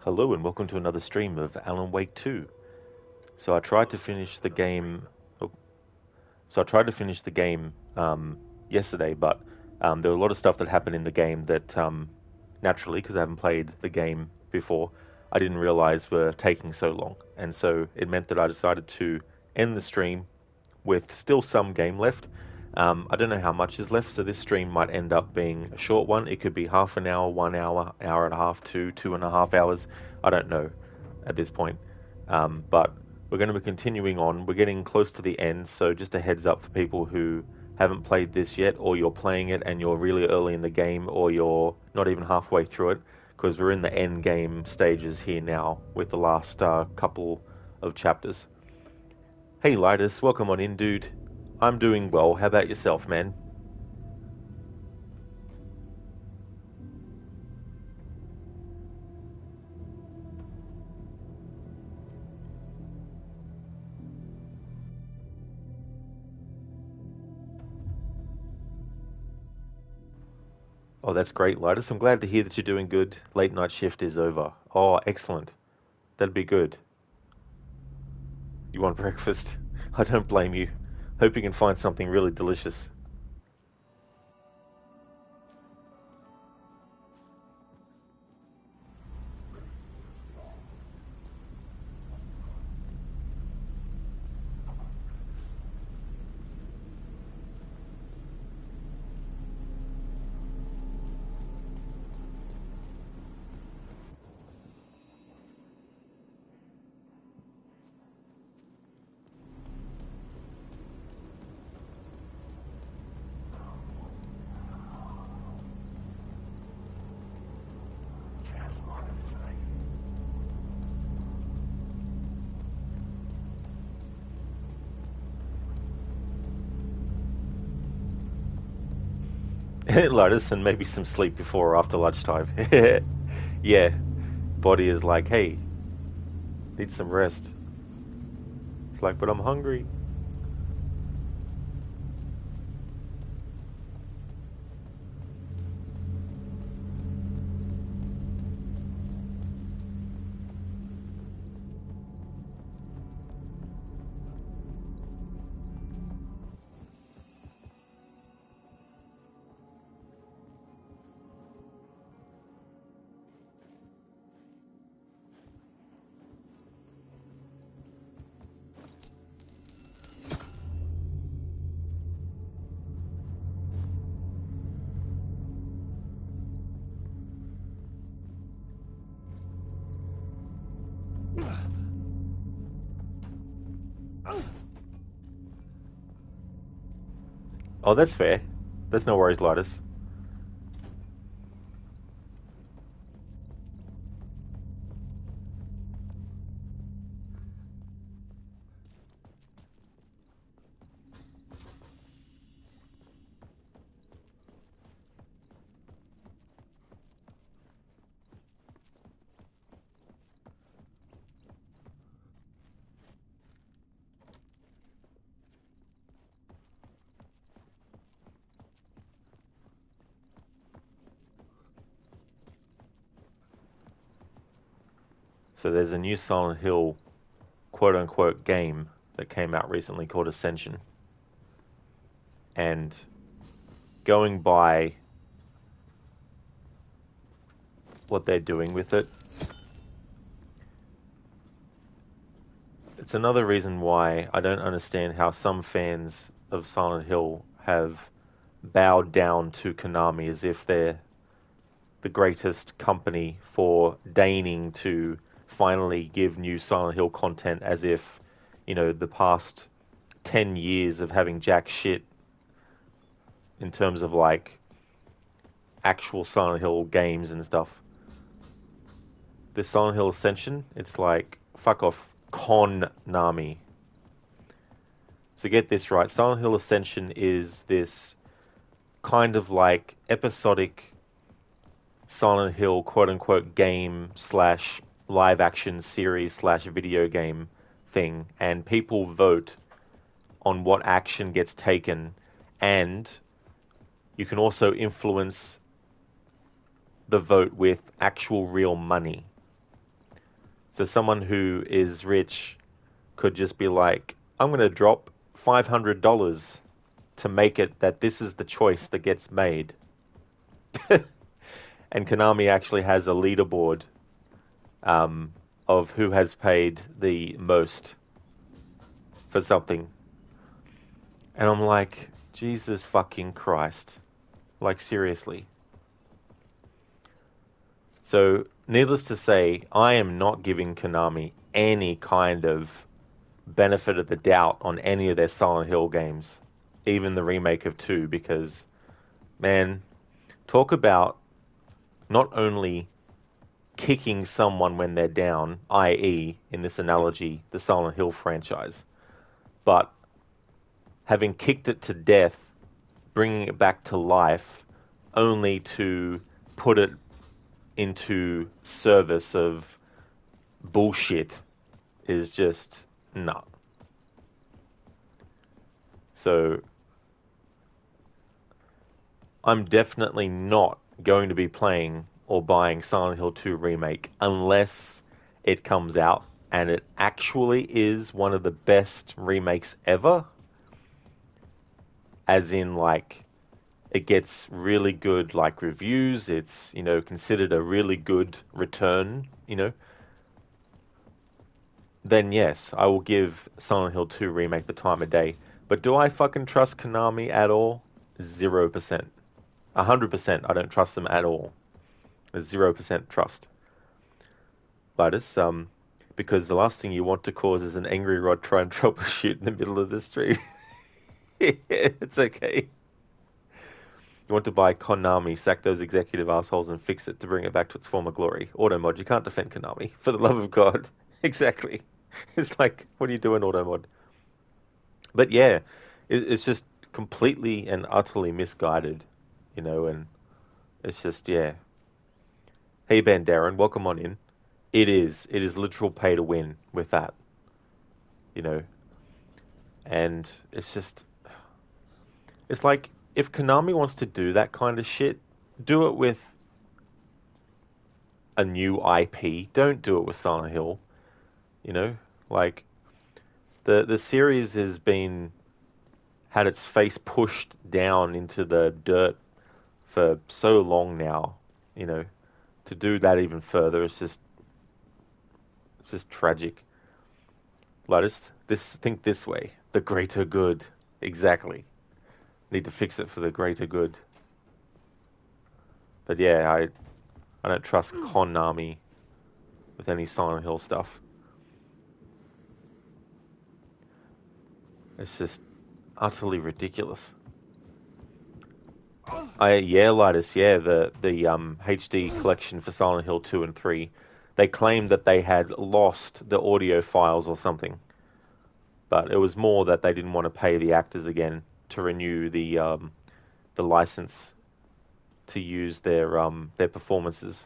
Hello and welcome to another stream of Alan Wake 2. So I tried to finish the game. Oh, so I tried to finish the game yesterday, but there were a lot of stuff that happened in the game that naturally, because I haven't played the game before, I didn't realize were taking so long, and so it meant that I decided to end the stream with still some game left. I don't know how much is left, so this stream might end up being a short one. It could be half an hour, 1 hour, hour and a half, 2.5 hours. I don't know at this point. But we're going to be continuing on. We're getting close to the end, so just a heads up for people who haven't played this yet, or you're playing it and you're really early in the game, or you're not even halfway through it, because we're in the end game stages here now with the last couple of chapters. Hey Lidus, welcome on in, dude. I'm doing well. How about yourself, man? Oh, that's great, Lidus. I'm glad to hear that you're doing good. Late night shift is over. Oh, excellent. That'd be good. You want breakfast? I don't blame you. Hope you can find something really delicious. Lotus and maybe some sleep before or after lunchtime. Yeah, body is like, hey, need some rest. It's like, but I'm hungry. Oh, that's fair. That's no worries, Lotus. So there's a new Silent Hill quote-unquote game that came out recently called Ascension. And going by what they're doing with it, it's another reason why I don't understand how some fans of Silent Hill have bowed down to Konami as if they're the greatest company for deigning to finally give new Silent Hill content, as if, the past 10 years of having jack shit in terms of like actual Silent Hill games and stuff. This Silent Hill Ascension, it's like, fuck off, Konami. So get this right, Silent Hill Ascension is this kind of like episodic Silent Hill quote-unquote game slash live action series slash video game thing, and people vote on what action gets taken, and you can also influence the vote with actual real money. So someone who is rich could just be like, I'm going to drop $500 to make it that this is the choice that gets made. And Konami actually has a leaderboard of who has paid the most for something. And I'm like, Jesus fucking Christ. Like, seriously. So, needless to say, I am not giving Konami any kind of benefit of the doubt on any of their Silent Hill games. Even the remake of 2, because, man, talk about not only kicking someone when they're down, i.e., in this analogy, the Silent Hill franchise, but having kicked it to death, bringing it back to life, only to put it into service of bullshit is just no. So I'm definitely not going to be playing or buying Silent Hill 2 Remake unless it comes out and it actually is one of the best remakes ever. As in, like, it gets really good, like, reviews. It's, considered a really good return, Then yes, I will give Silent Hill 2 Remake the time of day. But do I fucking trust Konami at all? 0%. 100% I don't trust them at all. 0% trust. Lotus, because the last thing you want to cause is an angry Rod try and troubleshoot in the middle of the stream. Yeah, it's okay. You want to buy Konami, sack those executive assholes and fix it to bring it back to its former glory. Automod, you can't defend Konami. For the love of God. Exactly. It's like, what are you doing, Automod? But yeah, it's just completely and utterly misguided, and it's just, yeah. Hey, Ben Darren, welcome on in. It is literal pay to win with that, and it's like, if Konami wants to do that kind of shit, do it with a new IP. Don't do it with Silent Hill, like, the series has had its face pushed down into the dirt for so long now, to do that even further, it's just tragic. Lotus, think this way. The greater good. Exactly. Need to fix it for the greater good. But yeah, I don't trust Konami with any Silent Hill stuff. It's just utterly ridiculous. Lotus, the HD collection for Silent Hill 2 and 3, they claimed that they had lost the audio files or something. But it was more that they didn't want to pay the actors again to renew the license to use their performances.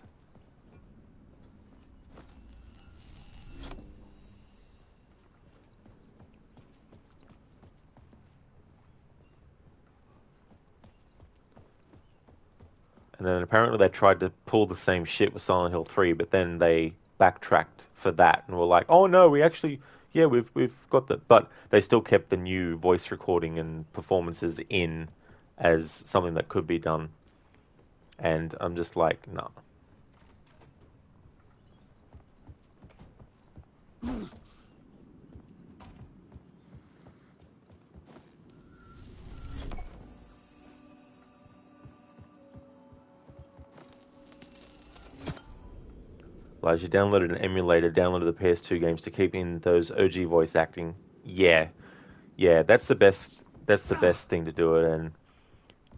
And then apparently they tried to pull the same shit with Silent Hill 3, but then they backtracked for that and were like, "Oh no, we've got that." But they still kept the new voice recording and performances in as something that could be done. And I'm just like, nah. Like, you downloaded an emulator, downloaded the PS2 games to keep in those OG voice acting. Yeah, that's the best. That's the best thing to do it. And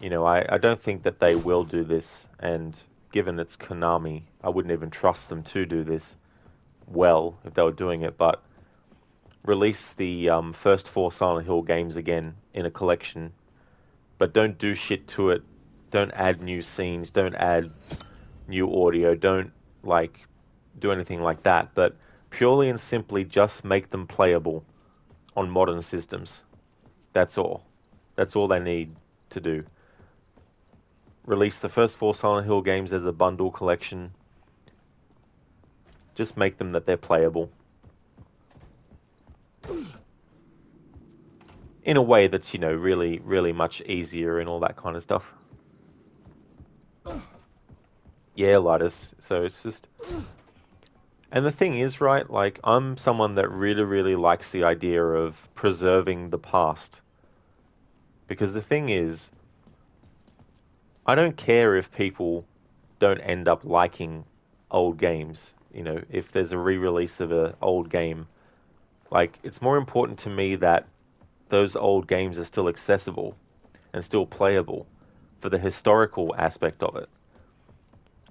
I don't think that they will do this. And given it's Konami, I wouldn't even trust them to do this well if they were doing it. But release the first 4 Silent Hill games again in a collection, but don't do shit to it. Don't add new scenes. Don't add new audio. Don't do anything like that. But purely and simply just make them playable on modern systems. That's all. That's all they need to do. Release the first 4 Silent Hill games as a bundle collection. Just make them that they're playable. In a way that's, really, really much easier and all that kind of stuff. Yeah, Lidus. So it's just... And the thing is, right, like, I'm someone that really, really likes the idea of preserving the past. Because the thing is, I don't care if people don't end up liking old games. If there's a re-release of an old game, like, it's more important to me that those old games are still accessible and still playable for the historical aspect of it.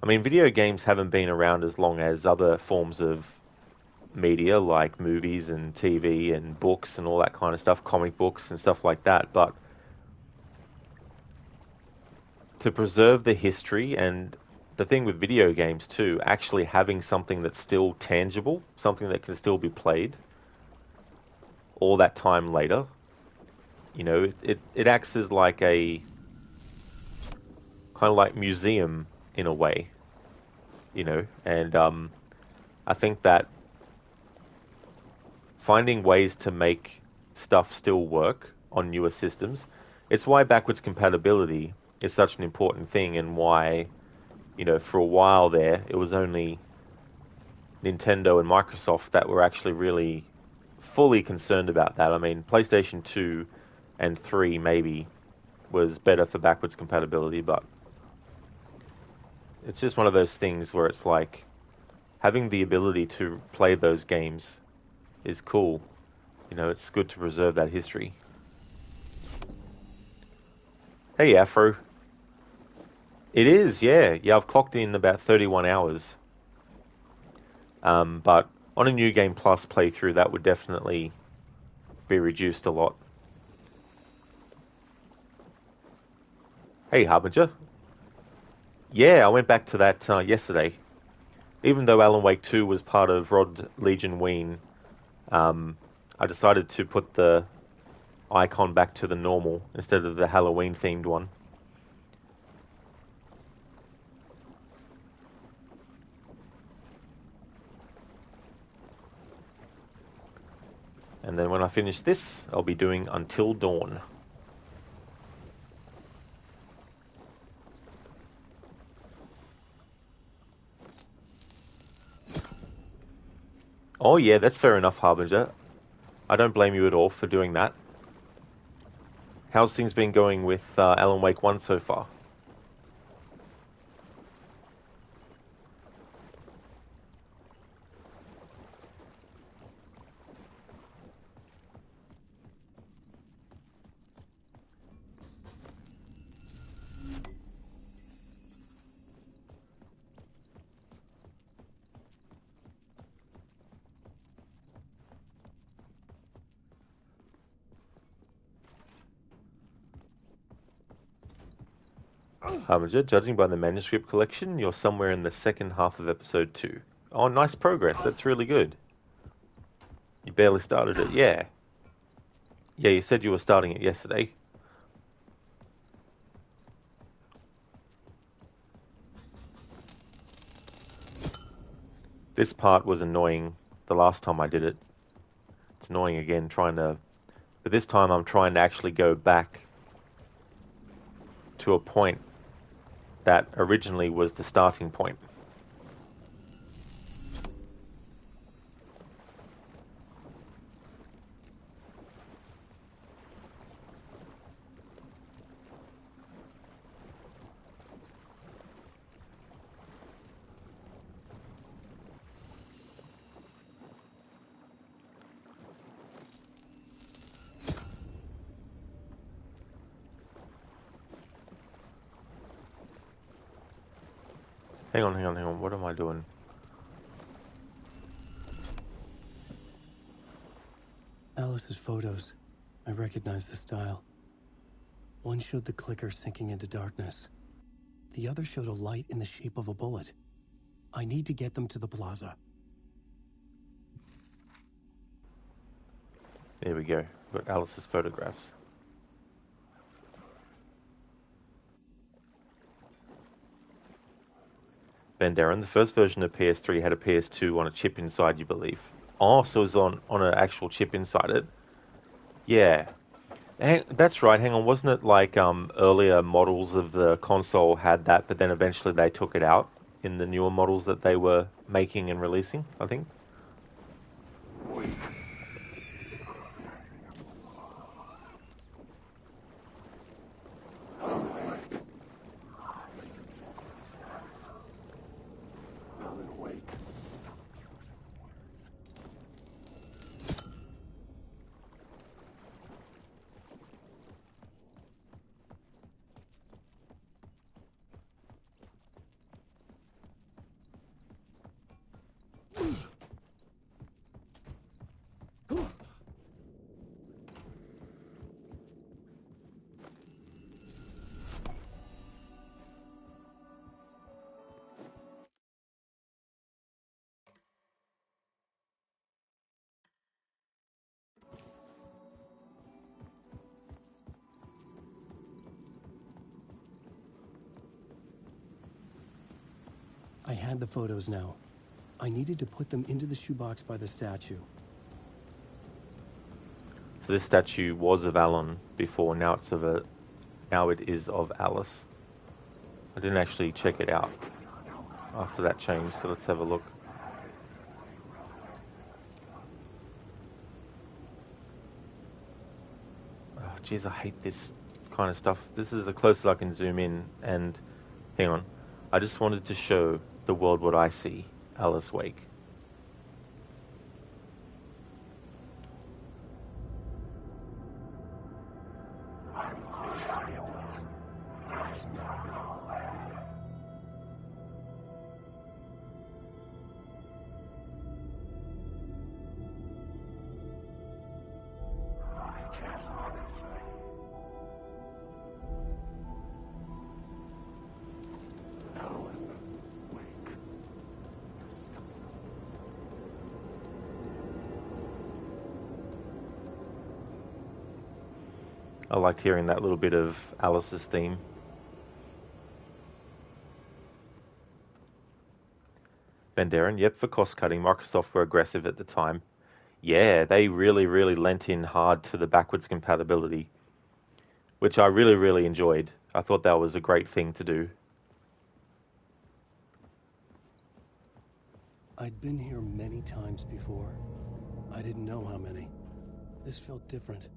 I mean, video games haven't been around as long as other forms of media, like movies and TV and books and all that kind of stuff, comic books and stuff like that, but to preserve the history and the thing with video games too, actually having something that's still tangible, something that can still be played all that time later, it acts as like a kind of like museum in a way, and I think that finding ways to make stuff still work on newer systems, it's why backwards compatibility is such an important thing, and why, for a while there, it was only Nintendo and Microsoft that were actually really fully concerned about that. I mean, PlayStation 2 and 3 maybe was better for backwards compatibility, but it's just one of those things where it's like having the ability to play those games is cool. It's good to preserve that history. Hey, Afro. It is, yeah. Yeah, I've clocked in about 31 hours. But on a New Game Plus playthrough, that would definitely be reduced a lot. Hey, Harbinger. Yeah, I went back to that yesterday. Even though Alan Wake 2 was part of RodLegionWeen, I decided to put the icon back to the normal instead of the Halloween-themed one. And then when I finish this, I'll be doing Until Dawn. Oh yeah, that's fair enough, Harbinger. I don't blame you at all for doing that. How's things been going with Alan Wake 1 so far? Harbinger, judging by the manuscript collection, you're somewhere in the second half of episode 2. Oh, nice progress. That's really good. You barely started it, yeah. Yeah, you said you were starting it yesterday. This part was annoying the last time I did it. It's annoying again trying to... But this time I'm trying to actually go back to a point that originally was the starting point. Hang on. What am I doing? Alice's photos. I recognize the style. One showed the clicker sinking into darkness. The other showed a light in the shape of a bullet. I need to get them to the plaza. There we go. Got Alice's photographs. Van Darren, the first version of PS3 had a PS2 on a chip inside, you believe? Oh, so it was on an actual chip inside it? Yeah. That's right. Hang on, wasn't it like earlier models of the console had that, but then eventually they took it out in the newer models that they were making and releasing, I think? I had the photos now. I needed to put them into the shoebox by the statue. So this statue was of Alan before, now it is of Alice. I didn't actually check it out after that change, so let's have a look. Oh, jeez, I hate this kind of stuff. This is the closest I can zoom in, and hang on. I just wanted to show the world what I see, Alice Wake. I liked hearing that little bit of Alice's theme. Van Darren, yep, for cost cutting, Microsoft were aggressive at the time. Yeah, they really, really lent in hard to the backwards compatibility, which I really, really enjoyed. I thought that was a great thing to do. I'd been here many times before. I didn't know how many. This felt different,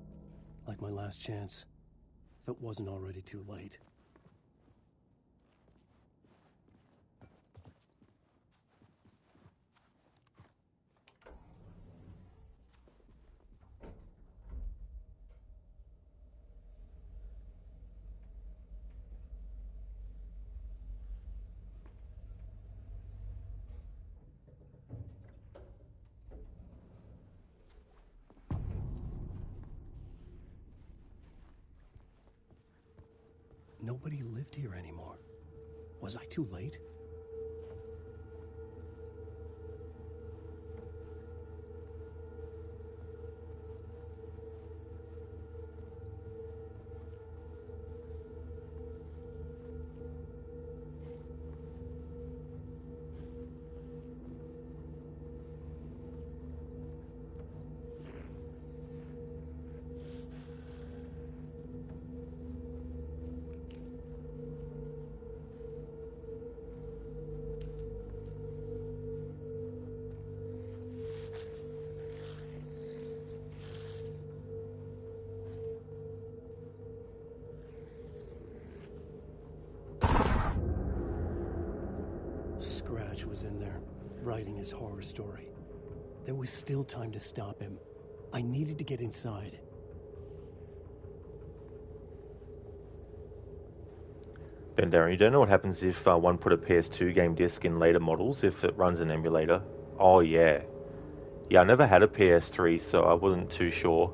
like my last chance, if it wasn't already too late. Nobody lived here anymore. Was I too late? Scratch was in there, writing his horror story. There was still time to stop him. I needed to get inside. Ben Darren, you don't know what happens if one put a PS2 game disc in later models if it runs an emulator? Oh yeah. Yeah, I never had a PS3, so I wasn't too sure.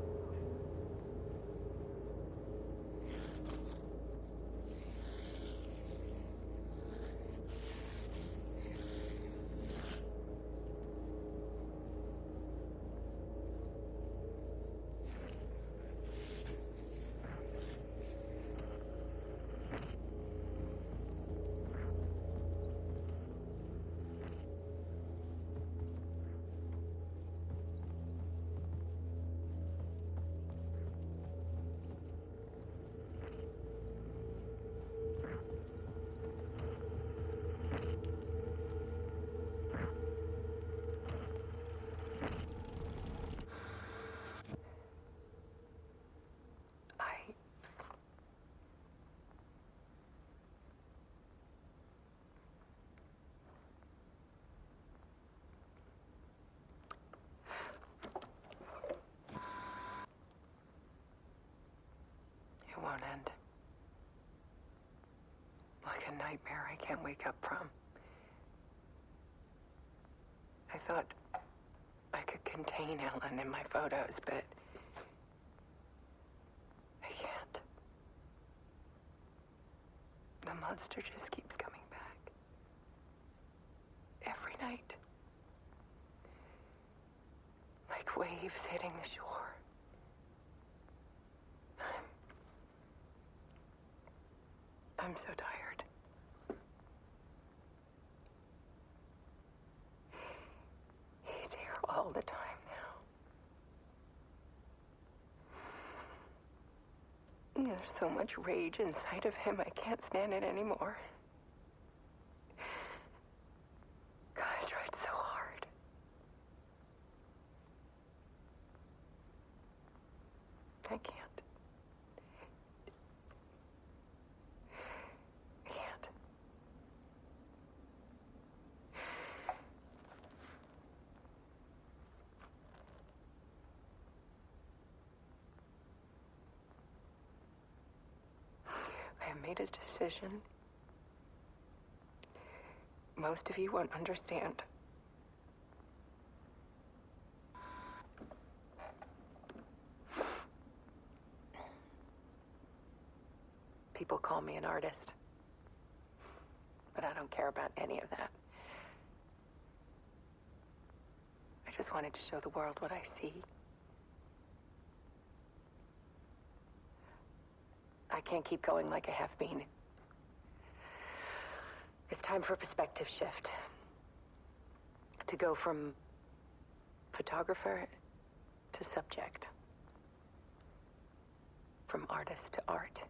nightmare I can't wake up from. I thought I could contain Ellen in my photos, but I can't. The monster just keeps coming back. Every night. Like waves hitting the shore. I'm so tired. He's here all the time now. There's so much rage inside of him, I can't stand it anymore. God, I tried so hard. I can't. I can't. I have made a decision. Most of you won't understand. People call me an artist. But I don't care about any of that. I just wanted to show the world what I see. I can't keep going like I have been. It's time for a perspective shift. To go from photographer to subject. From artist to art.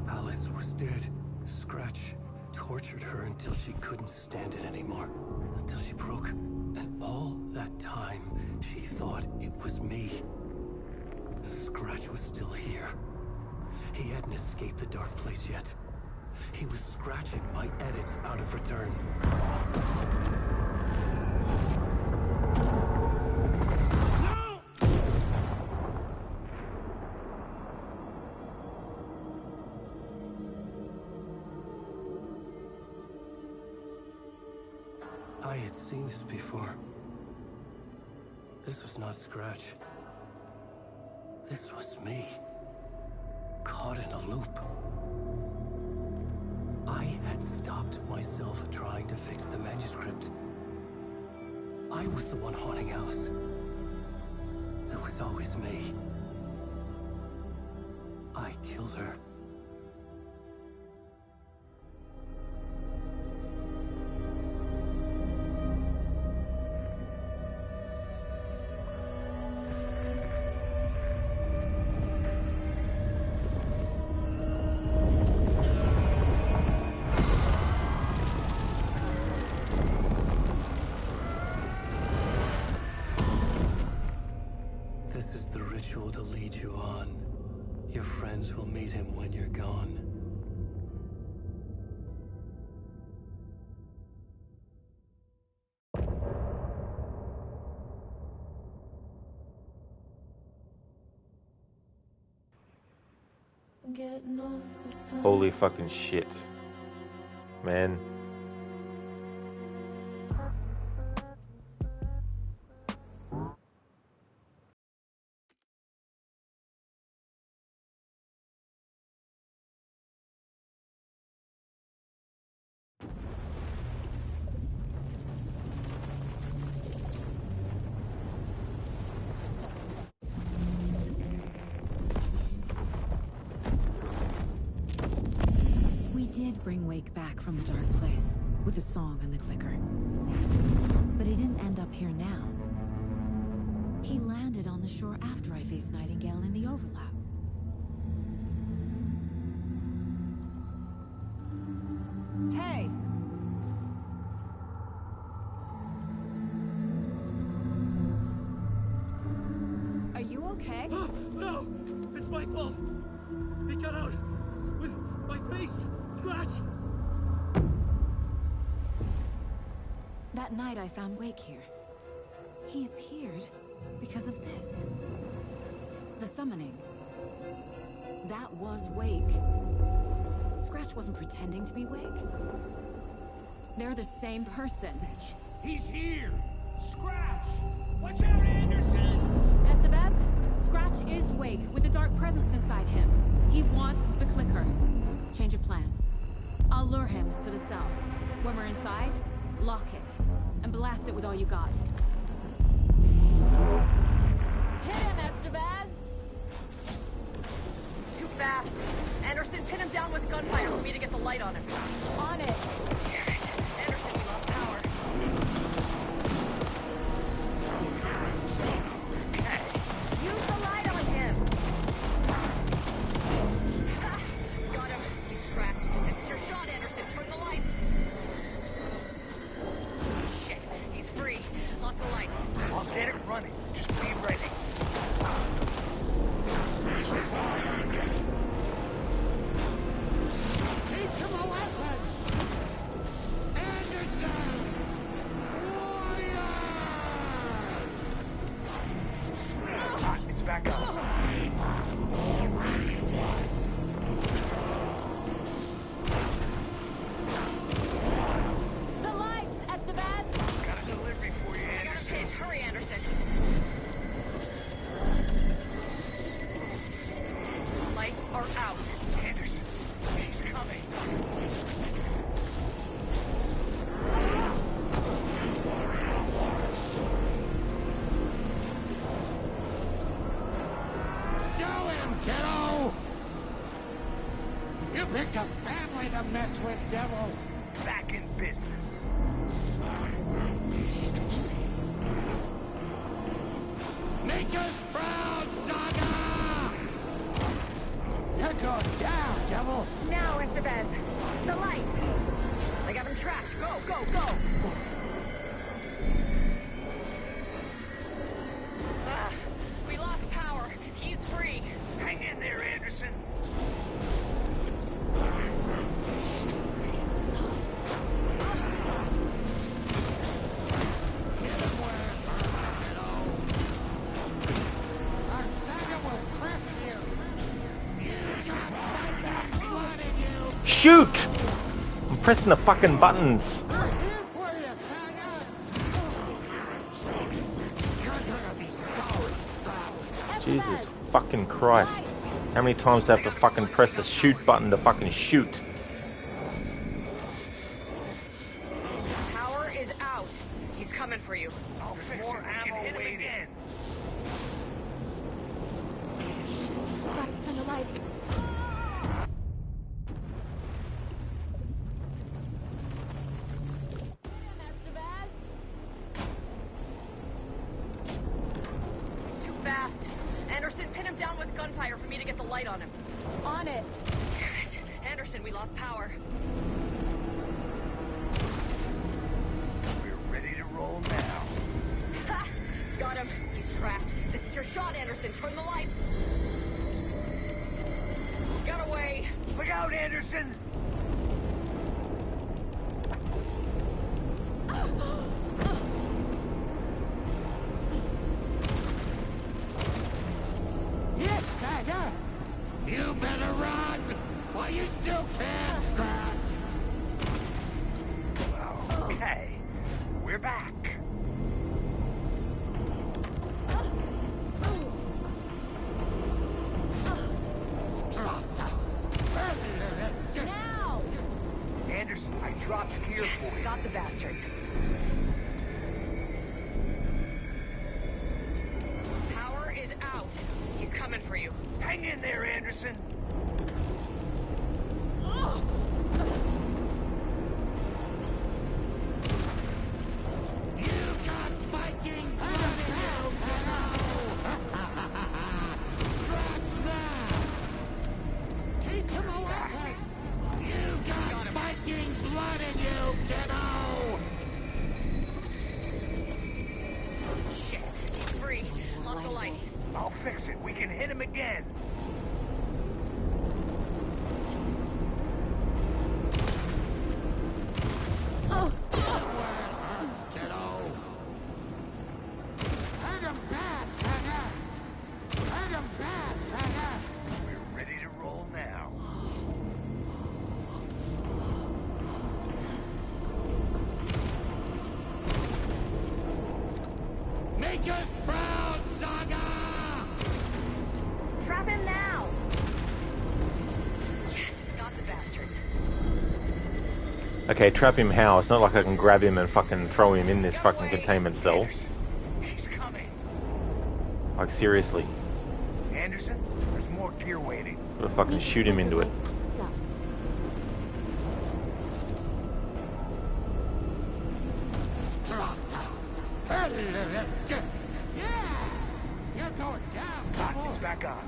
Alice was dead. Scratch tortured her until she couldn't stand it anymore. Until she broke. And all that time, she thought it was me. Scratch was still here. He hadn't escaped the dark place yet. He was scratching my edits out of return. No! I had seen this before. This was not Scratch. This was me. Caught in a loop. I had stopped myself trying to fix the manuscript. I was the one haunting Alice. It was always me. I killed her. This is the ritual to lead you on. Your friends will meet him when you're gone. Holy fucking shit. Man. Wake back from the dark place with the song and the clicker. But he didn't end up here now. He landed on the shore after I faced Nightingale in the overlap. Hey! Are you okay? No! It's my fault! He got out with my face scratch! That night I found Wake here. He appeared because of this. The summoning. That was Wake. Scratch wasn't pretending to be Wake. They're the same person. He's here! Scratch! Watch out, Anderson! Estevez, Scratch is Wake with the dark presence inside him. He wants the clicker. Change of plan. I'll lure him to the cell. When we're inside, lock it. And blast it with all you got. Hit him, Estevez! He's too fast. Anderson, pin him down with gunfire for me to get the light on him. On it! Damn it. Anderson, we lost power. Use the light on him! Got him. He's trapped. This is your shot, Anderson. Turn the lights. Shit. He's free. Lost the lights. I'll get it running. Just be ready. Each of the weapons! Anderson! Warriors! It's back up. The lights, Estevez! Got a delivery for you, I got him Anderson. pinned. Hurry, Anderson. Lights are out. Anderson, he's coming. Show him, kiddo! You picked a family to mess with, devil. Back in business. Make us proud, Saga! You're going down, devil. Now, Estevez. The light. I got him trapped. Go, go, go. We lost power. He's free. Hang in there, Anderson. Get him where it hurts, kiddo. Our Saga will crush you. You got fight that blood in you. Shoot! I'm pressing the fucking buttons. We're here for you, Saga. You're gonna be sorry, Scratch. Jesus fucking Christ. How many times do I have to fucking press the shoot button to fucking shoot? Power is out. He's coming for you. I'll fix more ammo hit him again. Gotta turn the lights. He's too fast. Anderson, pin him down with gunfire for me to get the light on him. On it! Damn it. Anderson, we lost power. We're ready to roll now. Ha! Got him. He's trapped. This is your shot, Anderson. Turn the lights. Got away. Look out, Anderson! Yes, Saga! You better run while you still can, Scratch! Okay, we're back. Now! Anderson, I dropped gear for you. Got the bastards. Power is out. He's coming for you. Hang in there, Anderson. can hit him again. Oh. Kiddo. Hurt him bad, Saga. Hurt him bad, Saga. We're ready to roll now. Make us proud, Saga! Trap him now! Yes, got the bastards. Okay, trap him how? It's not like I can grab him and fucking throw him in this fucking containment cell. He's coming. Like, seriously. Anderson, there's more gear waiting. Gotta fucking shoot him into it. Yeah! You're going down. Doctor's back on.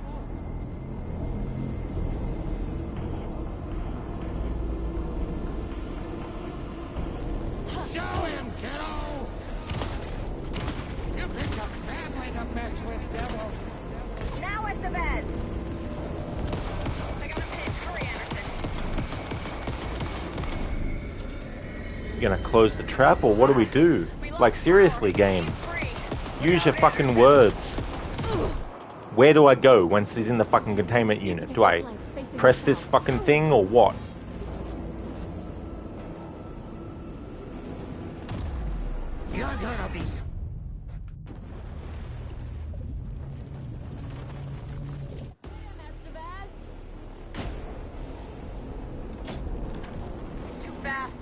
Show him, kiddo! You picked a family to mess with, devil. Now it's the best! I got him hit. Hurry, Anderson. You gonna close the trap or what do we do? Like, seriously, game. Use your fucking words. Where do I go once he's in the fucking containment unit? Do I press this fucking thing or what? You're gonna be... He's too fast.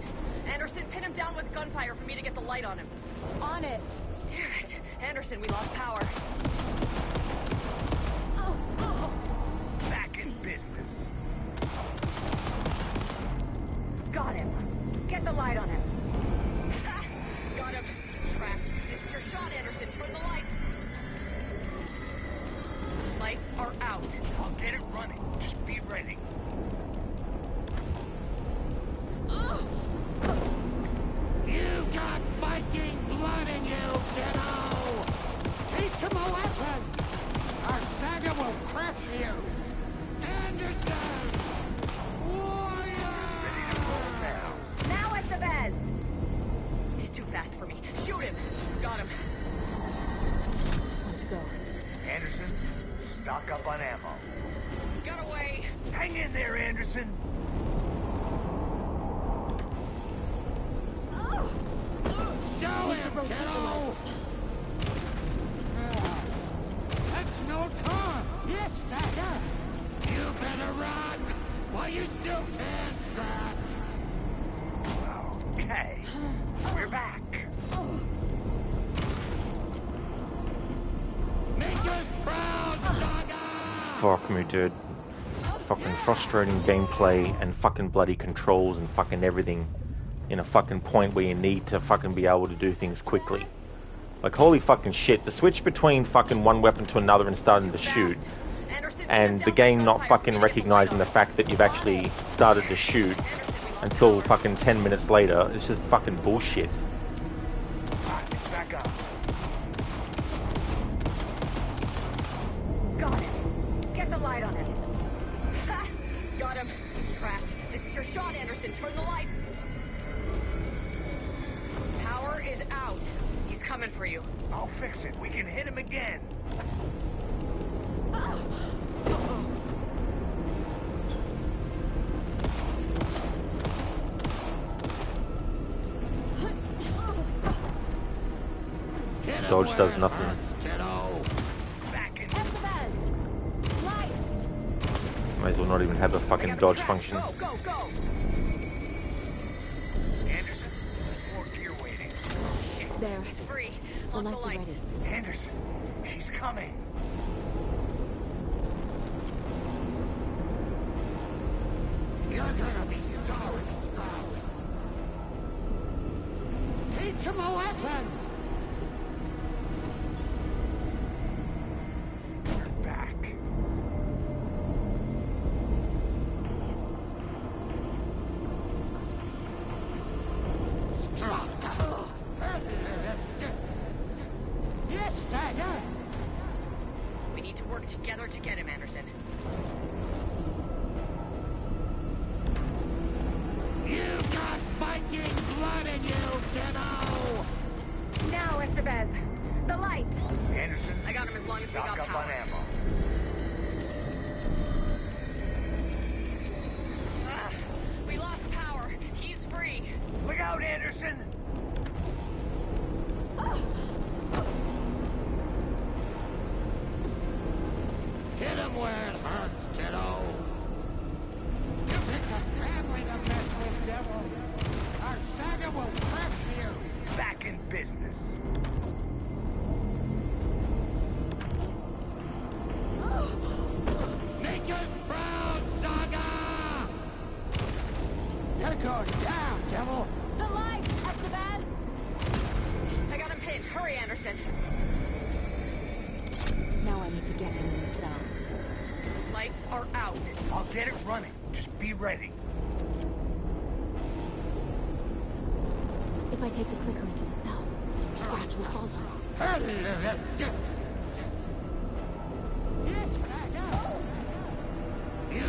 Anderson, pin him down with gunfire for me to get the light on him. On it. Damn it. Anderson, we lost power. back in business. Got him. Get the light on him. Got him. Trapped. This is your shot, Anderson. Turn the lights. Lights are out. I'll get it running. Just be ready. You got Viking blood in you, kiddo! Teach him a weapon! Our Saga will crush you! Anderson! Warrior! Ready to roll now. Now it's the best. He's too fast for me. Shoot him. Got him. Let's go. Anderson, stock up on ammo. Got away. Hang in there, Anderson! Show him, kiddo! That's no time! Yes, Saga! You better run while you still can, Scratch! Okay, we're back. Make us proud, Saga! Fuck me, dude. Fucking frustrating gameplay and fucking bloody controls and fucking everything in a fucking point where you need to fucking be able to do things quickly. Like, holy fucking shit, the switch between fucking one weapon to another and starting to shoot, and the game not fucking recognizing the fact that you've actually started to shoot until fucking 10 minutes later, it's just fucking bullshit. Back up. Got him. Get the light on him. Ha! Got him. He's trapped. This is your shot, Anderson. Turn the lights. Power is out. He's coming for you. I'll fix it. We can hit him again. Dodge does nothing. Back in. Might as well not even have a fucking dodge function. Go, go, go. Anderson, there's more gear waiting. There. It's free. The Lock lights are ready. Anderson, he's coming. You're gonna be sorry, Scout. Teach him a lesson. You're back. Yes, Saga. We need to work together Estevez, the light! Anderson, I got him as long as we stock got up power. on ammo. We lost power. He's free. Look out, Anderson! Hit him where it hurts, kiddo. You picked a family to mess with, devil. Our Saga will crush you. Back in business. Make us proud, Saga! You're going down, devil. The light, Estevez! I got him pinned. Hurry, Anderson. Now I need to get him in the cell. Lights are out. I'll get it running. Just be ready. If I take the clicker into the cell, Scratch will follow. Yes, Saga! You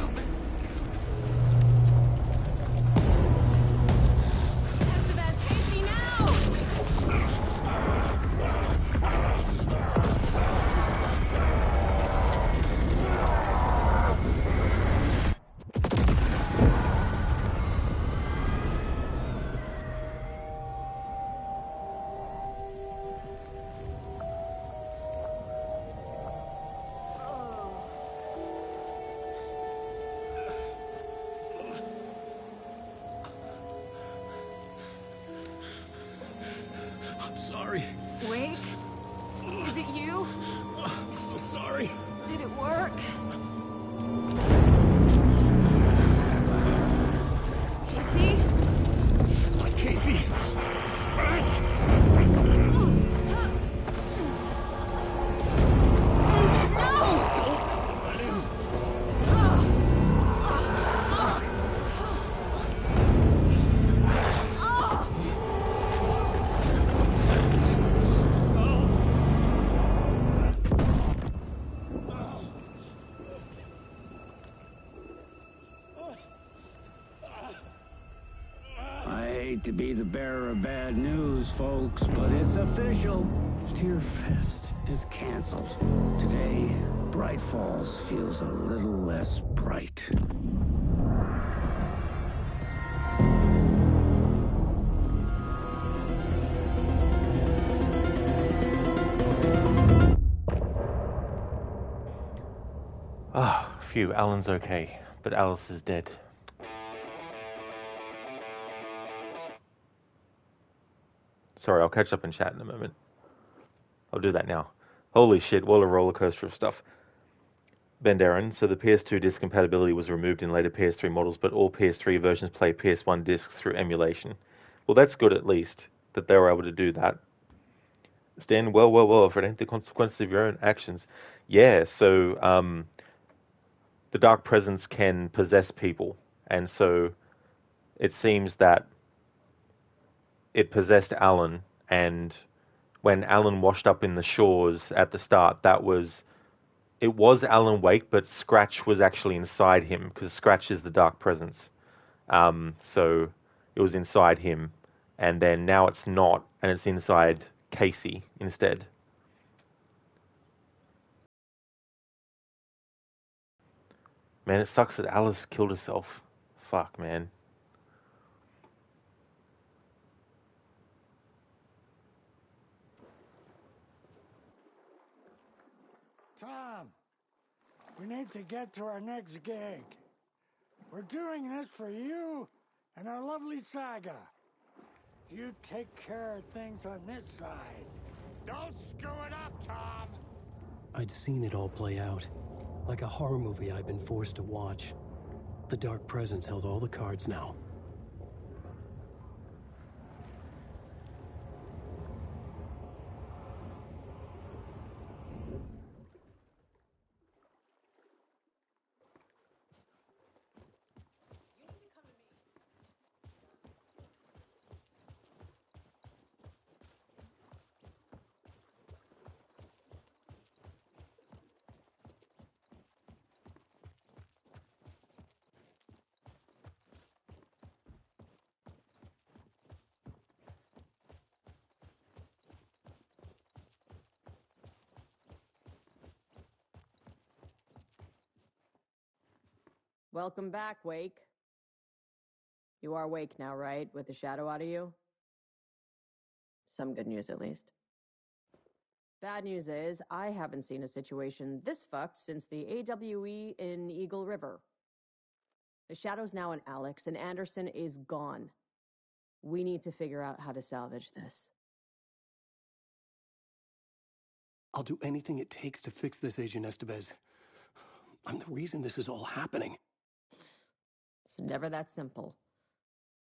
Estevez, Casey, now! I'm sorry. Wait. Is it you? I'm so sorry. Did it work? Casey? Not Casey. Scratch. I hate to be the bearer of bad news, folks, but it's official. Tearfest is canceled. Today, Bright Falls feels a little less bright. Ah, phew, Alan's okay, but Alice is dead. Sorry, I'll catch up in chat in a moment. I'll do that now. Holy shit, what a roller coaster of stuff. Benderin, so the PS2 disc compatibility was removed in later PS3 models, but all PS3 versions play PS1 discs through emulation. Well, that's good at least, that they were able to do that. Stan, well, if it ain't the consequences of your own actions. Yeah, so, the Dark Presence can possess people, and so it seems that it possessed Alan, and when Alan washed up in the shores at the start, it was Alan Wake, but Scratch was actually inside him, because Scratch is the Dark Presence. So it was inside him, and then now it's not, and it's inside Casey instead. Man, it sucks that Alice killed herself. Fuck, man. Tom, we need to get to our next gig. We're doing this for you and our lovely Saga. You take care of things on this side. Don't screw it up, Tom! I'd seen it all play out. Like a horror movie I'd been forced to watch. The Dark Presence held all the cards now. Welcome back, Wake. You are awake now, right? With the shadow out of you? Some good news, at least. Bad news is, I haven't seen a situation this fucked since the AWE in Eagle River. The shadow's now in Alex, and Anderson is gone. We need to figure out how to salvage this. I'll do anything it takes to fix this, Agent Estevez. I'm the reason this is all happening. It's never that simple.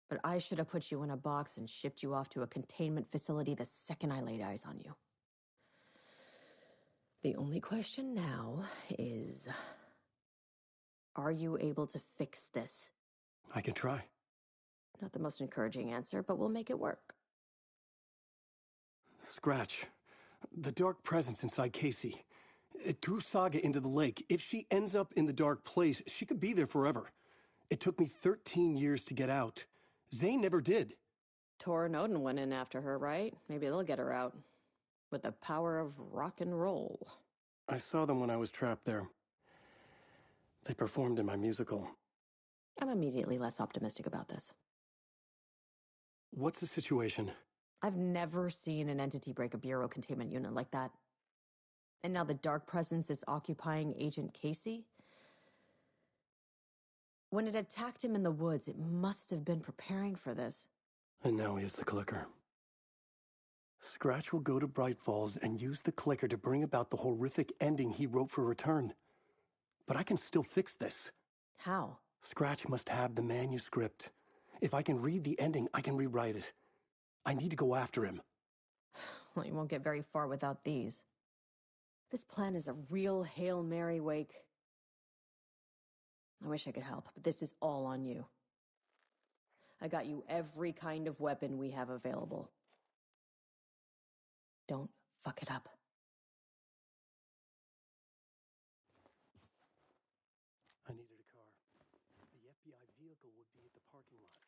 But I should have put you in a box and shipped you off to a containment facility the second I laid eyes on you. The only question now is, are you able to fix this? I can try. Not the most encouraging answer, but we'll make it work. Scratch. The dark presence inside Casey. It threw Saga into the lake. If she ends up in the dark place, she could be there forever. It took me 13 years to get out. Zane never did. Tor and Odin went in after her, right? Maybe they'll get her out. With the power of rock and roll. I saw them when I was trapped there. They performed in my musical. I'm immediately less optimistic about this. What's the situation? I've never seen an entity break a bureau containment unit like that. And now the dark presence is occupying Agent Casey? When it attacked him in the woods, it must have been preparing for this. And now he has the clicker. Scratch will go to Bright Falls and use the clicker to bring about the horrific ending he wrote for Return. But I can still fix this. How? Scratch must have the manuscript. If I can read the ending, I can rewrite it. I need to go after him. Well, you won't get very far without these. This plan is a real Hail Mary, Wake. I wish I could help, but this is all on you. I got you every kind of weapon we have available. Don't fuck it up. I needed a car. The FBI vehicle would be at the parking lot.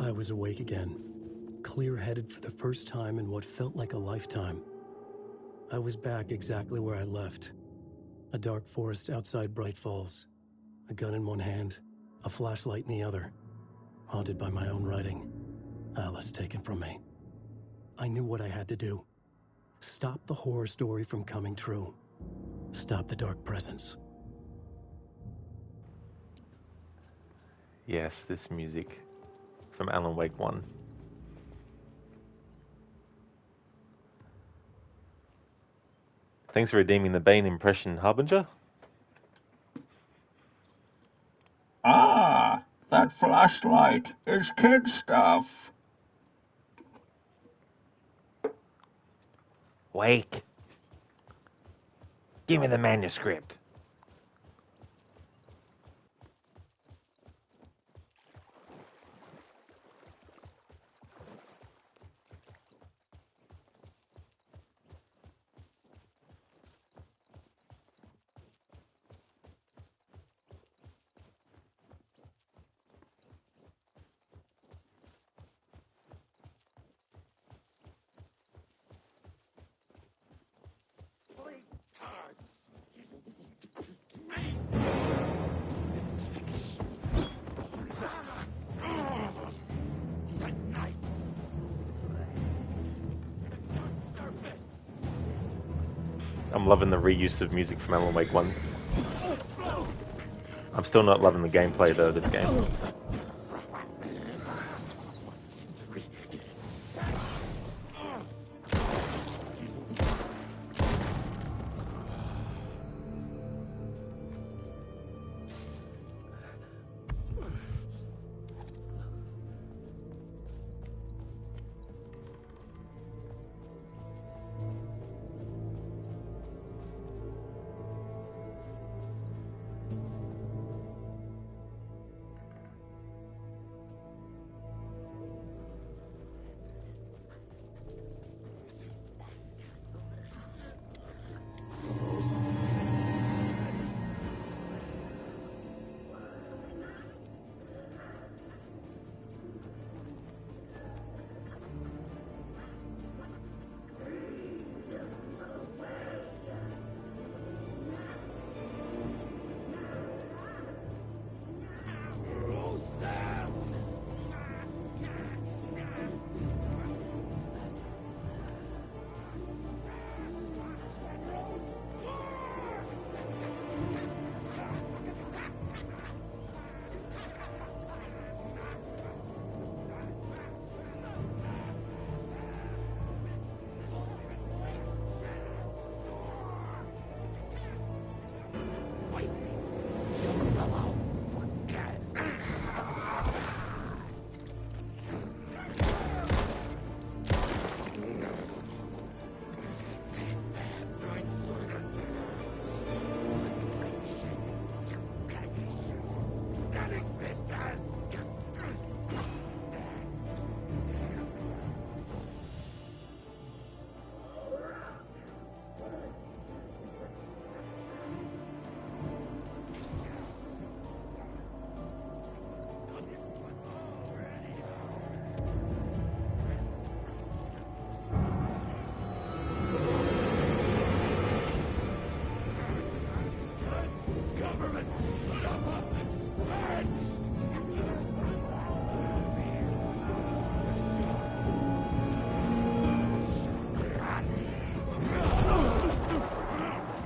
I was awake again, clear-headed for the first time in what felt like a lifetime. I was back exactly where I left. A dark forest outside Bright Falls. A gun in one hand, a flashlight in the other. Haunted by my own writing. Alice taken from me. I knew what I had to do. Stop the horror story from coming true. Stop the dark presence. Yes, this music from Alan Wake 1. Thanks for redeeming the Bane impression, Harbinger. Ah, that flashlight is kid stuff. Wake. Give me the manuscript. I'm loving the reuse of music from Alan Wake 1. I'm still not loving the gameplay though, this game.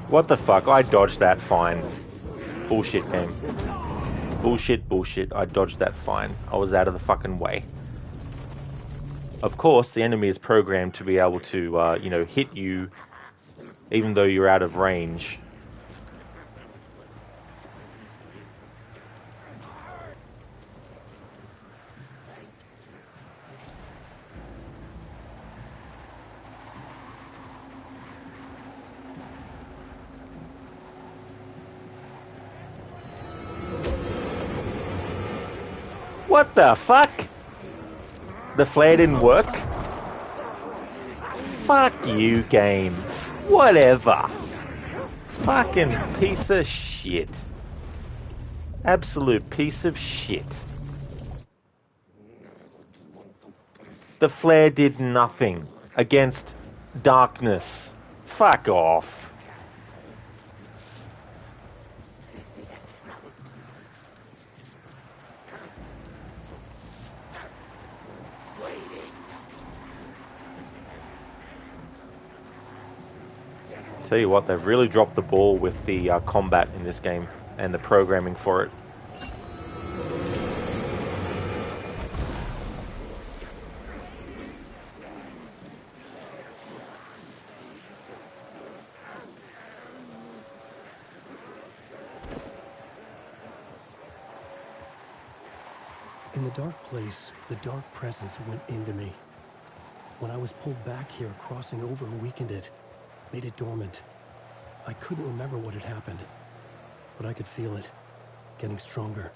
What the fuck? I dodged that fine. Bullshit game. Bullshit. I dodged that fine. I was out of the fucking way. Of course, the enemy is programmed to be able to, hit you even though you're out of range. What the fuck? The flare didn't work? Fuck you, game. Whatever. Fucking piece of shit. Absolute piece of shit. The flare did nothing against darkness. Fuck off. Tell you what, they've really dropped the ball with the combat in this game and the programming for it. In the dark place, the dark presence went into me. When I was pulled back here, crossing over weakened it, made it dormant. I couldn't remember what had happened, but I could feel it, getting stronger,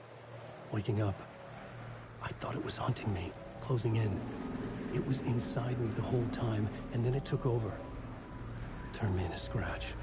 waking up. I thought it was hunting me, closing in. It was inside me the whole time, and then it took over. Turned me into Scratch.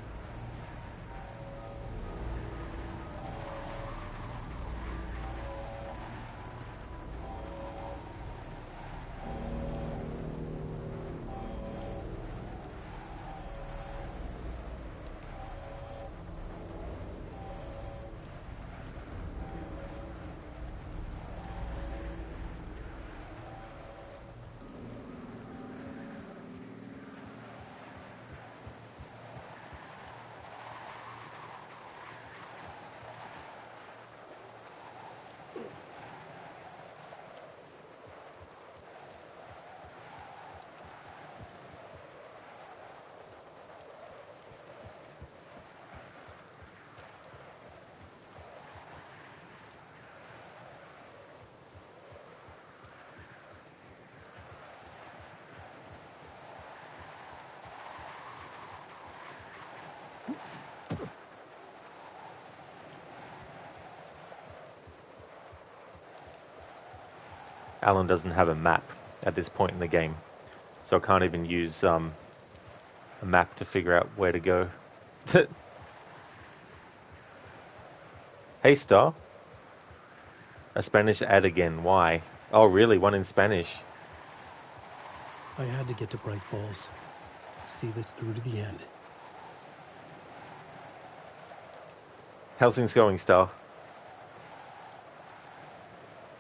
Alan doesn't have a map at this point in the game, so I can't even use a map to figure out where to go. Hey, Star. A Spanish ad again. Why? Oh, really? One in Spanish. I had to get to Bright Falls. See this through to the end. How's things going, Star?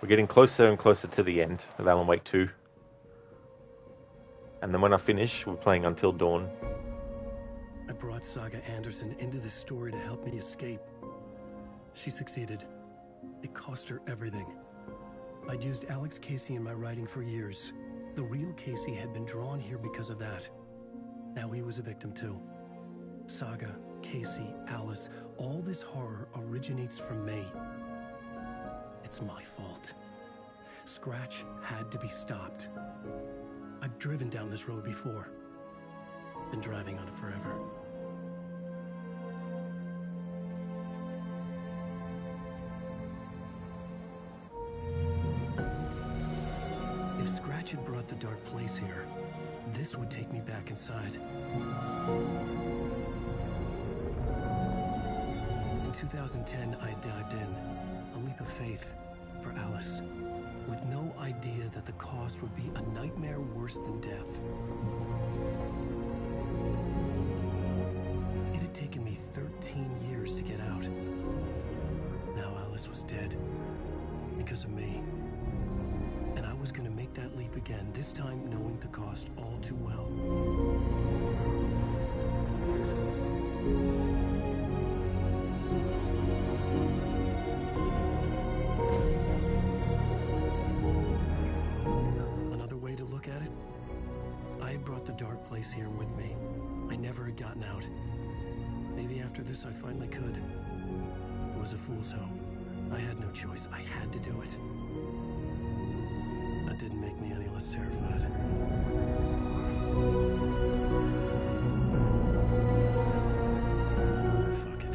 We're getting closer and closer to the end of Alan Wake 2. And then when I finish, we're playing Until Dawn. I brought Saga Anderson into this story to help me escape. She succeeded. It cost her everything. I'd used Alex Casey in my writing for years. The real Casey had been drawn here because of that. Now he was a victim too. Saga, Casey, Alice, all this horror originates from me. It's my fault. Scratch had to be stopped. I've driven down this road before. Been driving on it forever. If Scratch had brought the dark place here, this would take me back inside. In 2010, I dived in, a leap of faith, for Alice, with no idea that the cost would be a nightmare worse than death. It had taken me 13 years to get out. Now Alice was dead, because of me. And I was going to make that leap again, this time knowing the cost all too well. Another way to look at it, I had brought the dark place here with me. I never had gotten out. Maybe after this I finally could. It was a fool's hope. I had no choice. I had to do it. That didn't make me any less terrified. Fuck it.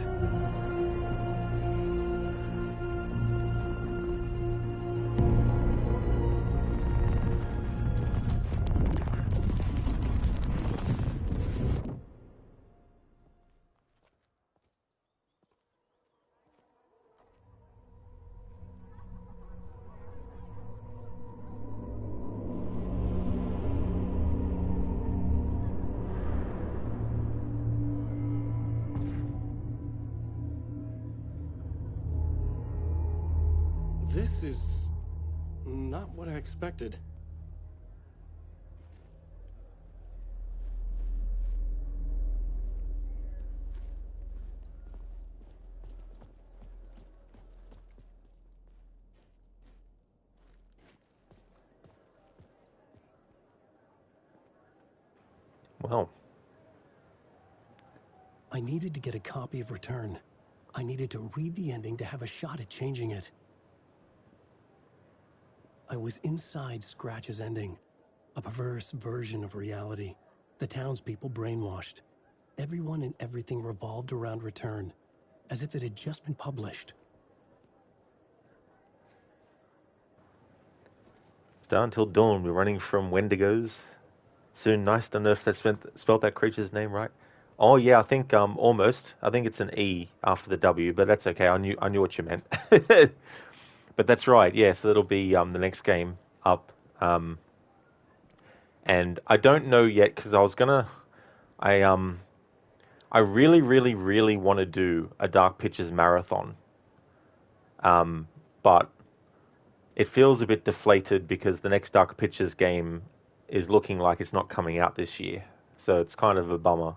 This is not what I expected. Well, I needed to get a copy of Return. I needed to read the ending to have a shot at changing it. I was inside Scratch's ending, a perverse version of reality. The townspeople brainwashed. Everyone and everything revolved around Return, as if it had just been published. Start until dawn. We're running from Wendigos. Soon, nice. Don't know if that's spelled that creature's name right. Oh yeah, I think almost. I think it's an E after the W, but that's okay. I knew what you meant. But that's right. Yeah, so that'll be the next game up. And I don't know yet because I was gonna. I really, really, really want to do a Dark Pictures marathon. But it feels a bit deflated because the next Dark Pictures game is looking like it's not coming out this year. So it's kind of a bummer.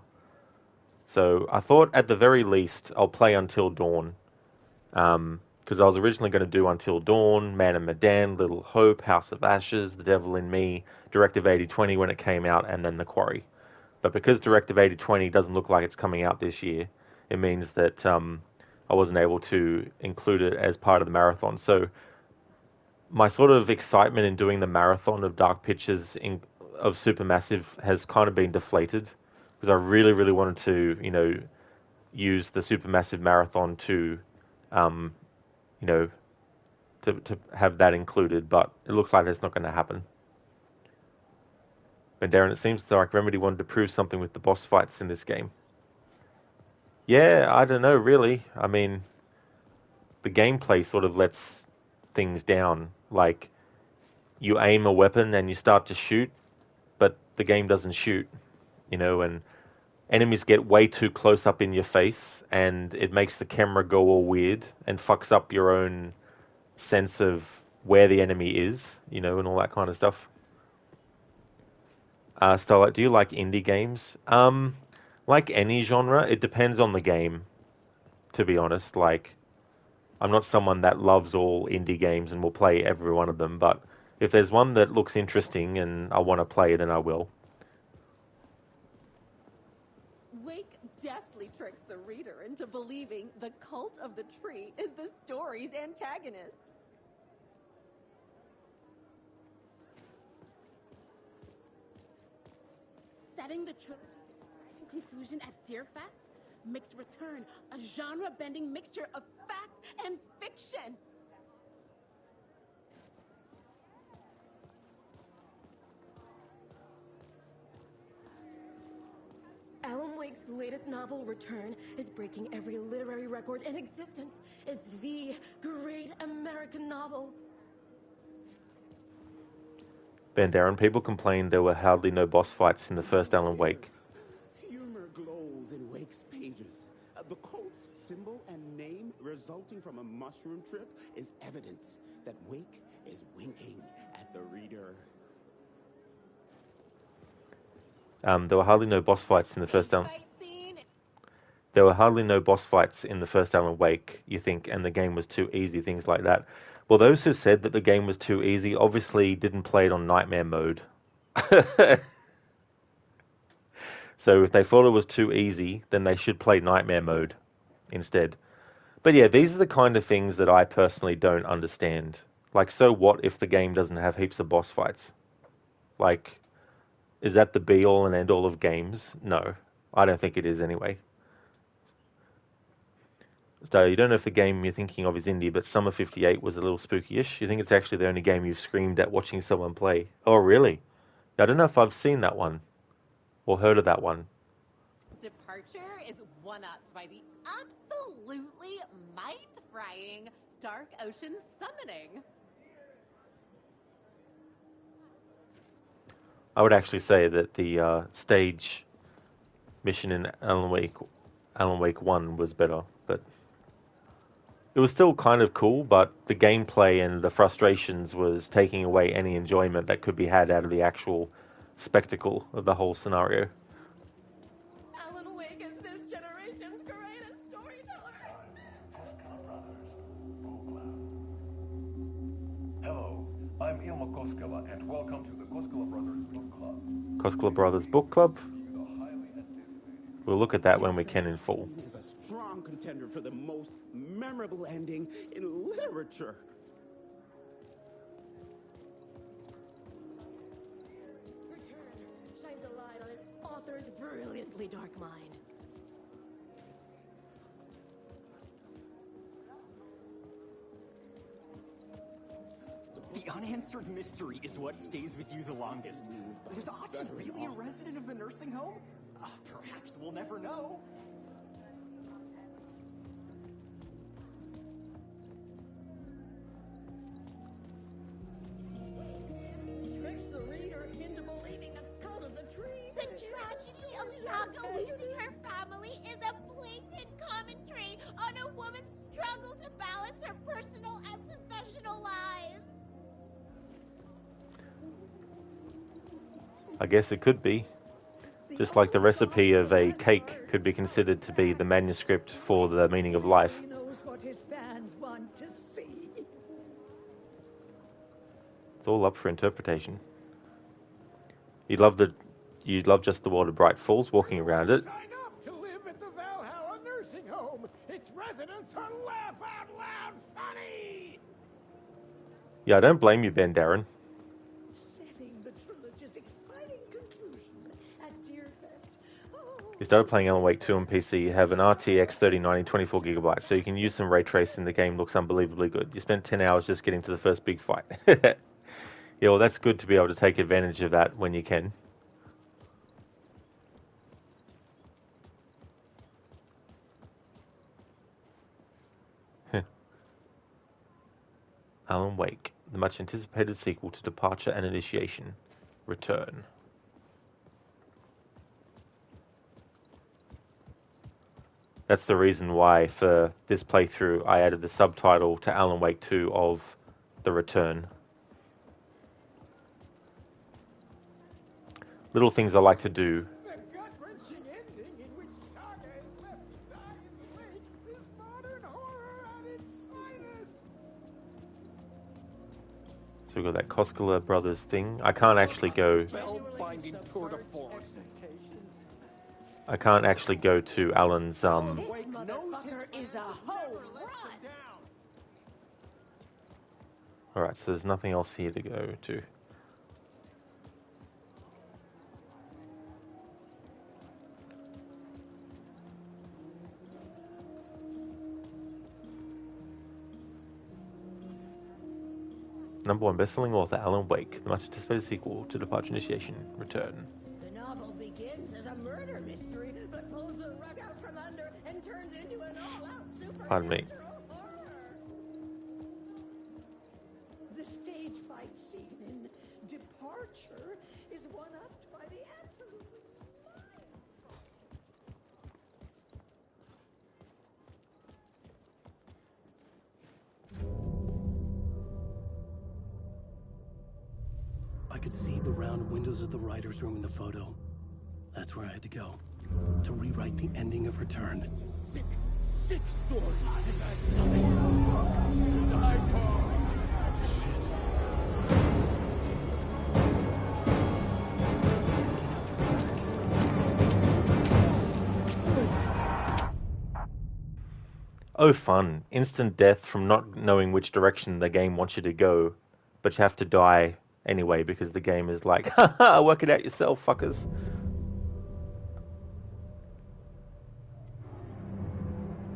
So I thought at the very least I'll play Until Dawn. Because I was originally going to do Until Dawn, Man and Medan, Little Hope, House of Ashes, The Devil in Me, Directive 8020 when it came out, and then The Quarry. But because Directive 8020 doesn't look like it's coming out this year, it means that I wasn't able to include it as part of the marathon. So my sort of excitement in doing the marathon of Dark Pictures of Supermassive has kind of been deflated because I really, really wanted to, use the Supermassive marathon to, to have that included, but it looks like that's not going to happen. And Darren, it seems like Remedy wanted to prove something with the boss fights in this game. Yeah, I don't know, really. I mean, the gameplay sort of lets things down. Like, you aim a weapon and you start to shoot, but the game doesn't shoot, and enemies get way too close up in your face, and it makes the camera go all weird and fucks up your own sense of where the enemy is, and all that kind of stuff. Starlight, do you like indie games? Like any genre, it depends on the game, to be honest. Like, I'm not someone that loves all indie games and will play every one of them, but if there's one that looks interesting and I want to play, then I will. Wake deftly tricks the reader into believing the cult of the tree is the story's antagonist. Setting the trilogy conclusion at Deerfest makes Return a genre-bending mixture of fact and fiction. Alan Wake's latest novel, Return, is breaking every literary record in existence. It's the great American novel. Darren, people complained there were hardly no boss fights in the first Alan Wake. Humor glows in Wake's pages. The cult's symbol and name resulting from a mushroom trip is evidence that Wake is winking at the reader. There were hardly no boss fights in the first Alan. There were hardly no boss fights in the first Alan Wake, you think, and the game was too easy, things like that. Well, those who said that the game was too easy obviously didn't play it on Nightmare mode. So if they thought it was too easy, then they should play Nightmare mode instead. But yeah, these are the kind of things that I personally don't understand. Like, so what if the game doesn't have heaps of boss fights? Like, is that the be-all and end-all of games? No, I don't think it is anyway. So you don't know if the game you're thinking of is indie, but Summer 58 was a little spooky-ish. You think it's actually the only game you've screamed at watching someone play? Oh, really? I don't know if I've seen that one or heard of that one. Departure is one-upped by the absolutely mind-frying Dark Ocean Summoning. I would actually say that the stage mission in Alan Wake 1 was better, but it was still kind of cool, but the gameplay and the frustrations was taking away any enjoyment that could be had out of the actual spectacle of the whole scenario. Alan Wake is this generation's greatest storyteller. Hello, I'm Ilma Koskela, and welcome to the Koskela Brothers Book Club. Koskela Brothers Book Club? We'll look at that when we can in full. Is a strong contender for the most memorable ending in literature. Return shines a light on its author's brilliantly dark mind. The unanswered mystery is what stays with you the longest. Was Autumn really a resident of the nursing home? Perhaps we'll never know. Tricks the reader into believing a cult of the tree. The tragedy of Saga losing her family is a blatant commentary on a woman's struggle to balance her personal and professional lives. I guess it could be. Just like the recipe of a cake could be considered to be the manuscript for the meaning of life. He knows what his fans want to see. It's all up for interpretation. You'd love just the world of Bright Falls, walking around it. Sign up to live at the Valhalla nursing home. Its residents are laugh out loud funny. Yeah, I don't blame you, Ben Darren. Setting the trilogy's exciting conclusion at Deerfest. You started playing Alan Wake 2 on PC, you have an RTX 3090 24GB, so you can use some ray tracing. The game looks unbelievably good. You spent 10 hours just getting to the first big fight. Yeah, well, that's good to be able to take advantage of that when you can. Alan Wake, the much anticipated sequel to Departure and Initiation. Return. That's the reason why for this playthrough I added the subtitle to Alan Wake 2 of The Return. Little things I like to do. The gut-wrenching ending in which Saga is left to die in the lake is modern horror at its finest. So we've got that Koskela Brothers thing. I can't actually go... Spellbinding tour de force. I can't actually go to Alan's, This motherfucker is a hoe. Alright, so there's nothing else here to go to. #1 best-selling author Alan Wake, the much-anticipated sequel to Departure Initiation, Return. The novel begins as a murder mystery, but pulls the rug out from under and turns into an all-out supernatural Pardon me. horror. The stage fight scene in Departure is one-upped by the absolutely I could see the round windows of the writer's room in the photo. That's where I had to go. To rewrite the ending of Return. Sick story. Oh, fun. Instant death from not knowing which direction the game wants you to go, but you have to die anyway because the game is like, haha, work it out yourself, fuckers.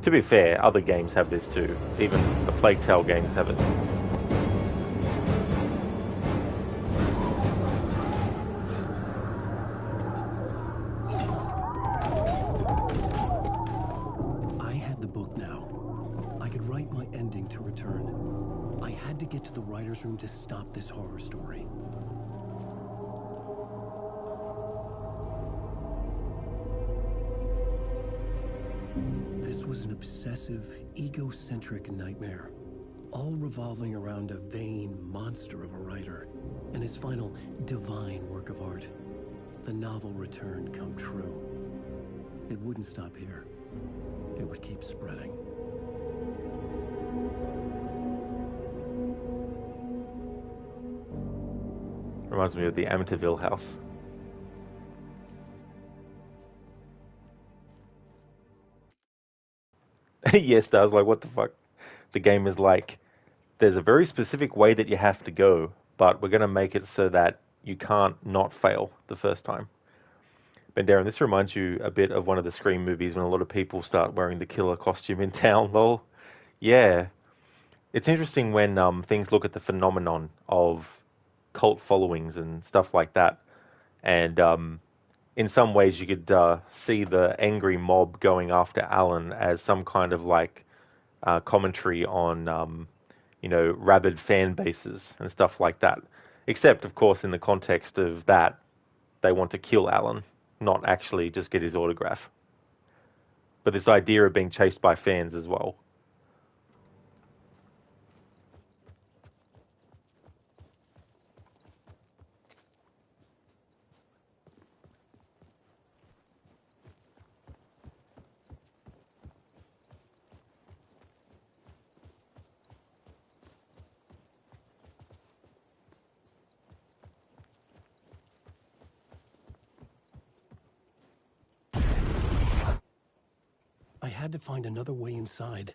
To be fair, other games have this too. Even the Plague Tale games have it. I had the book now. I could write my ending to Return. I had to get to the writer's room to stop this horror story. This was an obsessive, egocentric nightmare, all revolving around a vain monster of a writer and his final divine work of art, the novel Return come true. It wouldn't stop here. It would keep spreading. Reminds me of the Amityville house. Yes, I was like, what the fuck? The game is like, there's a very specific way that you have to go, but we're going to make it so that you can't not fail the first time. Ben Darren, this reminds you a bit of one of the Scream movies when a lot of people start wearing the killer costume in town, lol. Yeah. it's interesting when things look at the phenomenon of cult followings and stuff like that, and in some ways you could see the angry mob going after Alan as some kind of like commentary on rabid fan bases and stuff like that. Except, of course, in the context of that, they want to kill Alan, not actually just get his autograph. But this idea of being chased by fans as well. I had to find another way inside.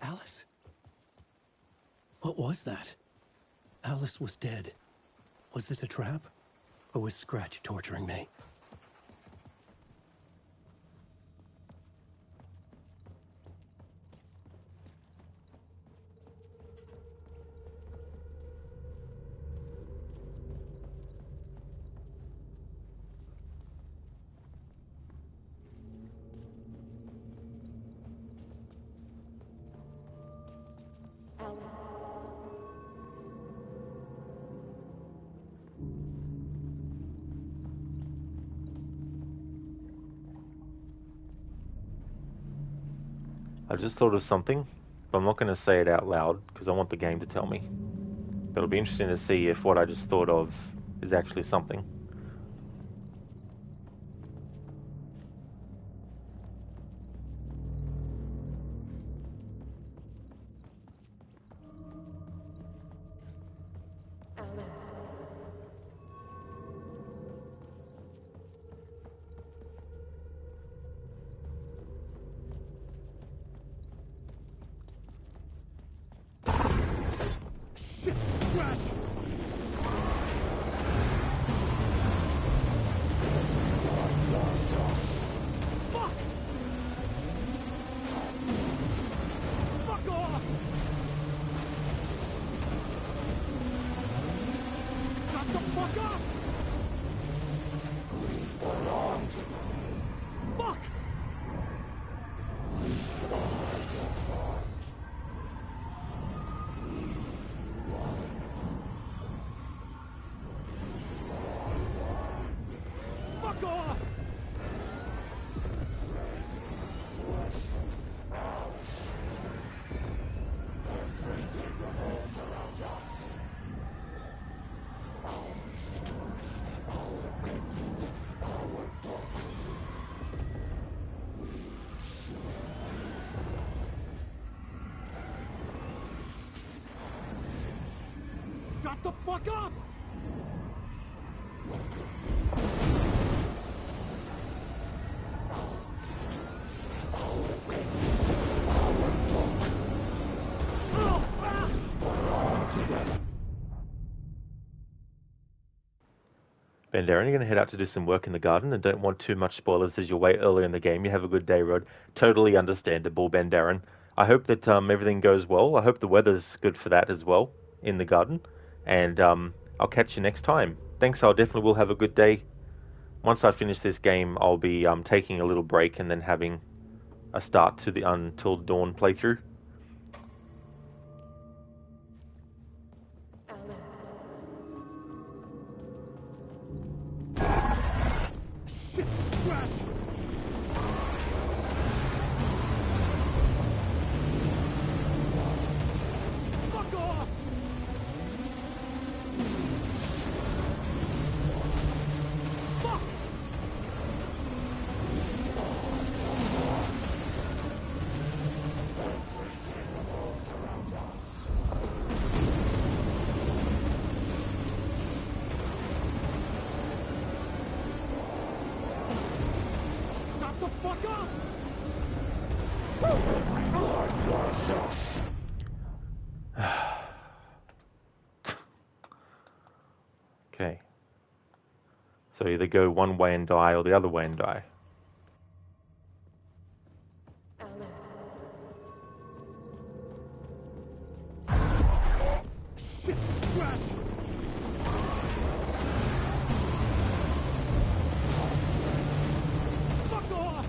Alice? What was that? Alice was dead. Was this a trap? Or was Scratch torturing me? I just thought of something, but I'm not going to say it out loud because I want the game to tell me. But it'll be interesting to see if what I just thought of is actually something. Shut the fuck up! Ben Darren, you're going to head out to do some work in the garden and don't want too much spoilers as you're way early in the game. You have a good day, Rod. Totally understandable, Ben Darren. I hope that everything goes well. I hope the weather's good for that as well in the garden. And I'll catch you next time. Thanks, I definitely will have a good day. Once I finish this game, I'll be taking a little break and then having a start to the Until Dawn playthrough. Okay. So either go one way and die or the other way and die. Shit, Scratch! Fuck off!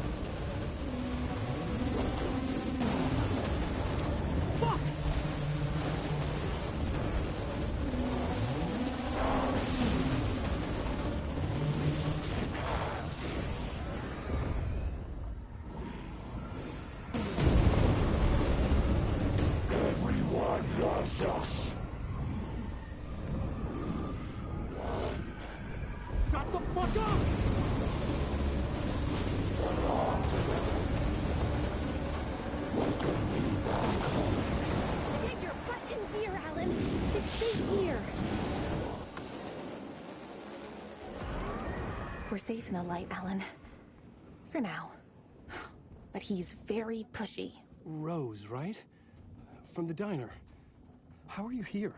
Fuck! Everyone loves us. Shut the fuck up! Get your butt in here, Alan. It's safe here. We're safe in the light, Alan. For now. But he's very pushy. Rose, right? From the diner. How are you here?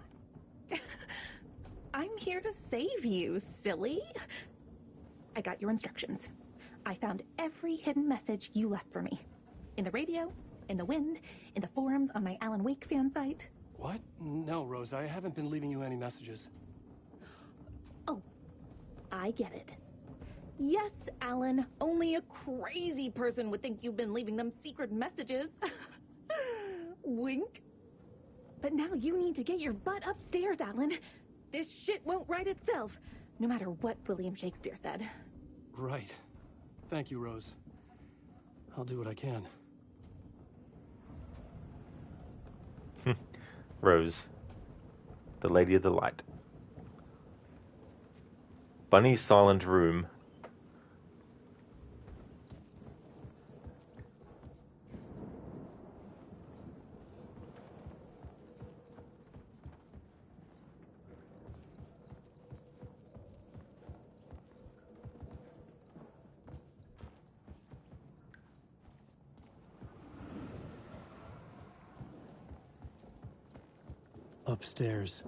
I'm here to save you, silly. I got your instructions. I found every hidden message you left for me. In the radio, in the wind, in the forums on my Alan Wake fan site. What? No, Rose, I haven't been leaving you any messages. Oh, I get it. Yes, Alan, only a crazy person would think you've been leaving them secret messages. Wink. But now you need to get your butt upstairs, Alan. This shit won't right itself, no matter what William Shakespeare said. Right. Thank you, Rose. I'll do what I can. Rose, the Lady of the Light. Bunny's silent room. Upstairs.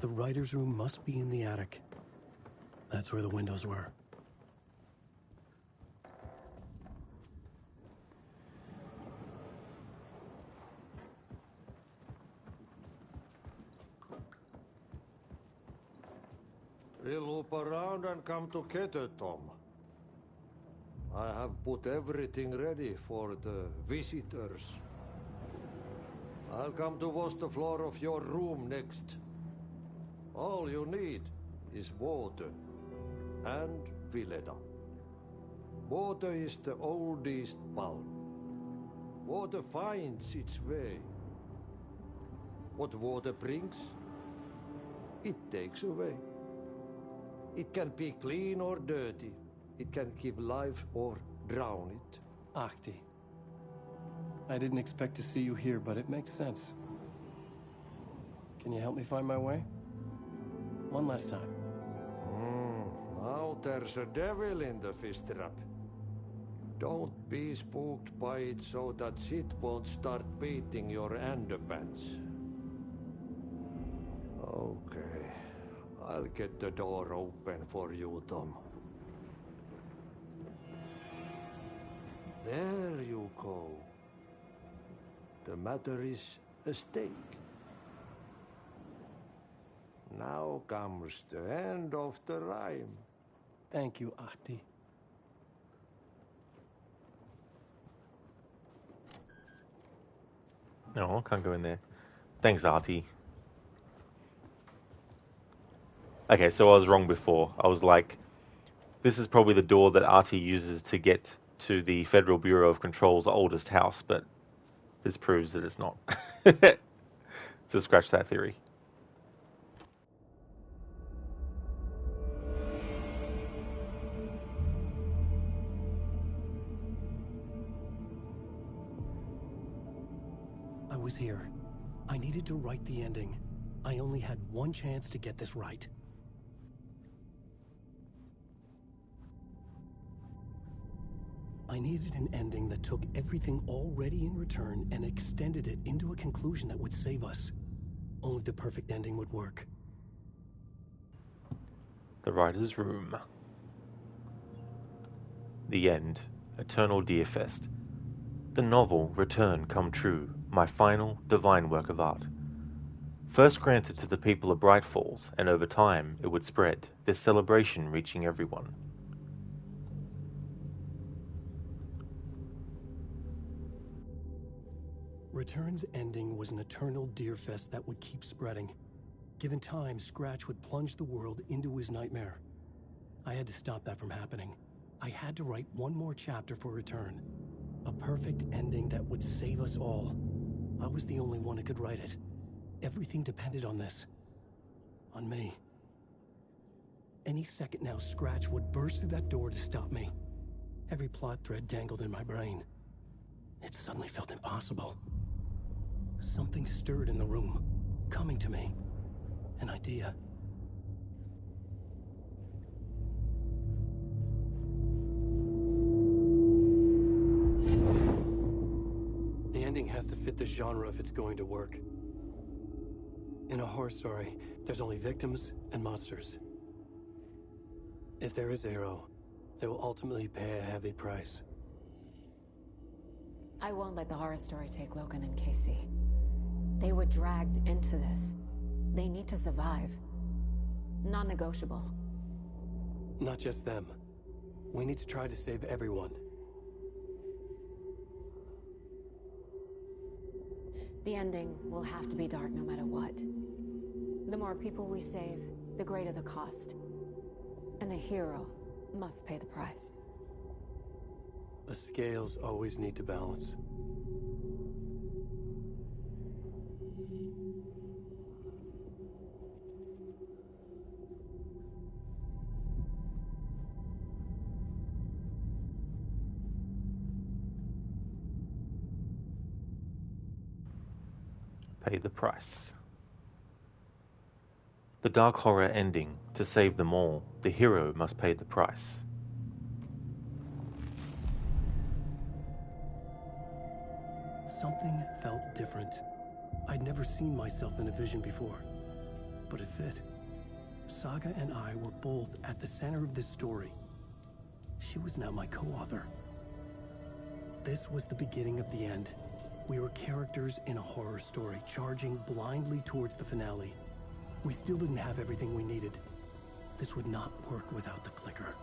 The writer's room must be in the attic. That's where the windows were. We'll loop around and come together, Tom. I have put everything ready for the visitors. I'll come to wash the floor of your room next. All you need is water and Vileda. Water is the oldest bulb. Water finds its way. What water brings, it takes away. It can be clean or dirty. It can give life or drown it. Ahti. I didn't expect to see you here, but it makes sense. Can you help me find my way? One last time. Now there's a devil in the fish trap. Don't be spooked by it so that shit won't start beating your underpants. Okay. I'll get the door open for you, Tom. There you go. The matter is a stake. Now comes the end of the rhyme. Thank you, Ahti. No, can't go in there. Thanks, Artie. Okay, so I was wrong before. I was like, this is probably the door that Artie uses to get to the Federal Bureau of Control's oldest house, but this proves that it's not. So scratch that theory. I was here. I needed to write the ending. I only had one chance to get this right. I needed an ending that took everything already in return and extended it into a conclusion that would save us. Only the perfect ending would work. The writer's room. The end. Eternal Deerfest. The novel Return Come True, my final, divine work of art. First granted to the people of Bright Falls, and over time it would spread, this celebration reaching everyone. Return's ending was an eternal Deerfest that would keep spreading. Given time, Scratch would plunge the world into his nightmare. I had to stop that from happening. I had to write one more chapter for Return. A perfect ending that would save us all. I was the only one who could write it. Everything depended on this. On me. Any second now, Scratch would burst through that door to stop me. Every plot thread dangled in my brain. It suddenly felt impossible. Something stirred in the room, coming to me. An idea. The ending has to fit the genre if it's going to work. In a horror story, there's only victims and monsters. If there is a hero, they will ultimately pay a heavy price. I won't let the horror story take Logan and Casey. They were dragged into this. They need to survive. Non-negotiable. Not just them. We need to try to save everyone. The ending will have to be dark no matter what. The more people we save, the greater the cost. And the hero must pay the price. The scales always need to balance. Pay the price. The dark horror ending, to save them all, the hero must pay the price. Something felt different. I'd never seen myself in a vision before, but it fit. Saga and I were both at the center of this story. She was now my co-author. This was the beginning of the end. We were characters in a horror story, charging blindly towards the finale. We still didn't have everything we needed. This would not work without the clicker.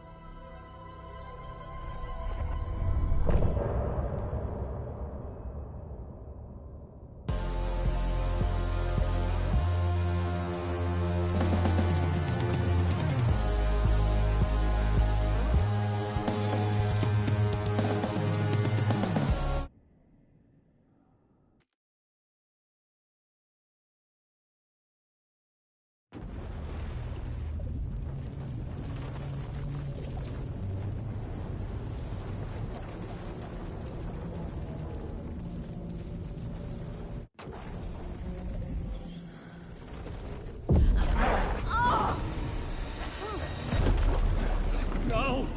No!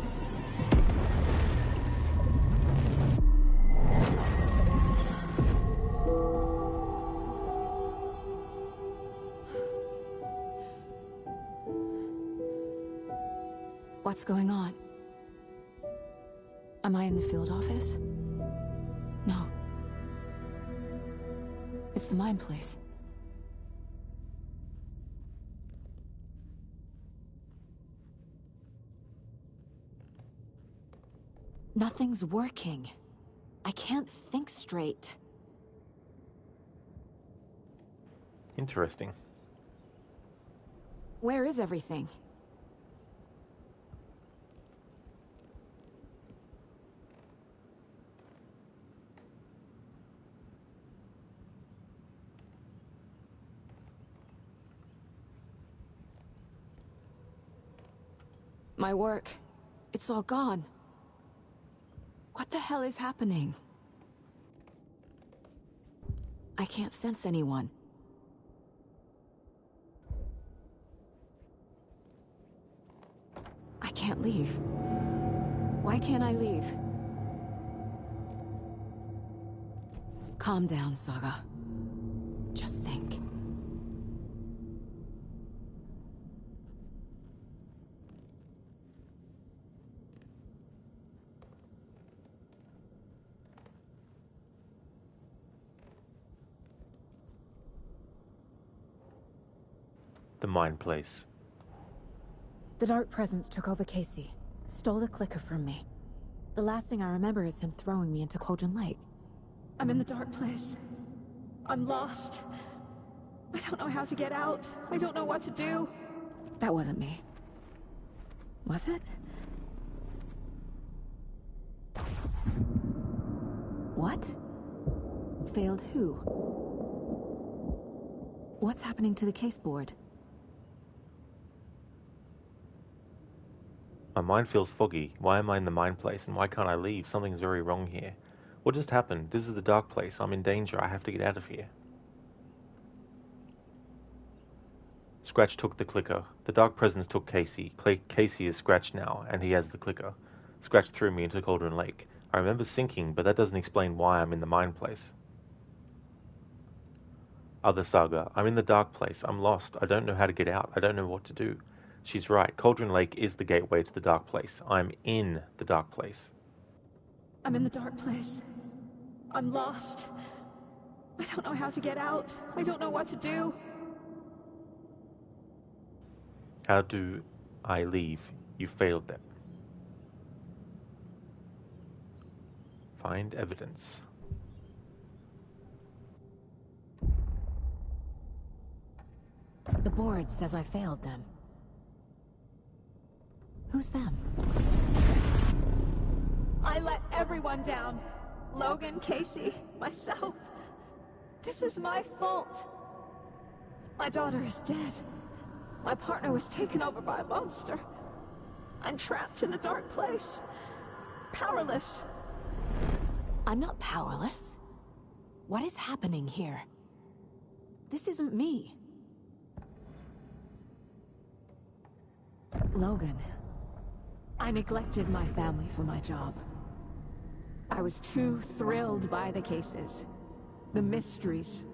What's going on? Am I in the field office? No. It's the mine place. Nothing's working. I can't think straight. Interesting. Where is everything? My work. It's all gone. What the hell is happening? I can't sense anyone. I can't leave. Why can't I leave? Calm down, Saga. Just think. The Mind Place. The Dark Presence took over Casey, stole the clicker from me. The last thing I remember is him throwing me into Cauldron Lake. I'm in the Dark Place. I'm lost. I don't know how to get out. I don't know what to do. That wasn't me. Was it? What? Failed who? What's happening to the case board? My mind feels foggy. Why am I in the Mind Place, and why can't I leave? Something's very wrong here. What just happened? This is the Dark Place. I'm in danger. I have to get out of here. Scratch took the clicker. The Dark Presence took Casey. Casey is Scratch now, and he has the clicker. Scratch threw me into Cauldron Lake. I remember sinking, but that doesn't explain why I'm in the Mind Place. Other Saga. I'm in the Dark Place. I'm lost. I don't know how to get out. I don't know what to do. She's right. Cauldron Lake is the gateway to the Dark Place. I'm in the Dark Place. I'm in the Dark Place. I'm lost. I don't know how to get out. I don't know what to do. How do I leave? You failed them. Find evidence. The board says I failed them. Who's them? I let everyone down. Logan, Casey, myself. This is my fault. My daughter is dead. My partner was taken over by a monster. I'm trapped in the Dark Place. Powerless. I'm not powerless. What is happening here? This isn't me. Logan, I neglected my family for my job. I was too thrilled by the cases, the mysteries.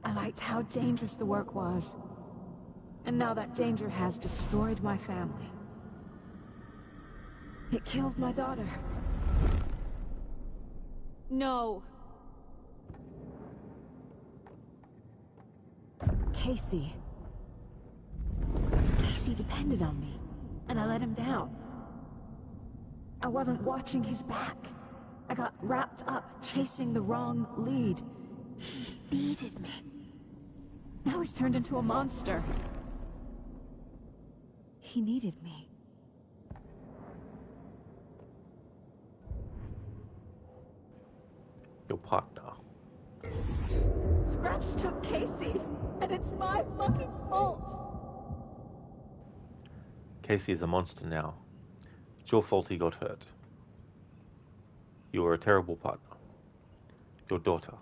I liked how dangerous the work was. And now that danger has destroyed my family. It killed my daughter. No. Casey. Casey depended on me, and I let him down. I wasn't watching his back. I got wrapped up chasing the wrong lead. He needed me. Now he's turned into a monster. He needed me. Your partner. Scratch took Casey, and it's my fucking fault. Casey is a monster now. It's your fault he got hurt. You are a terrible partner. Your daughter.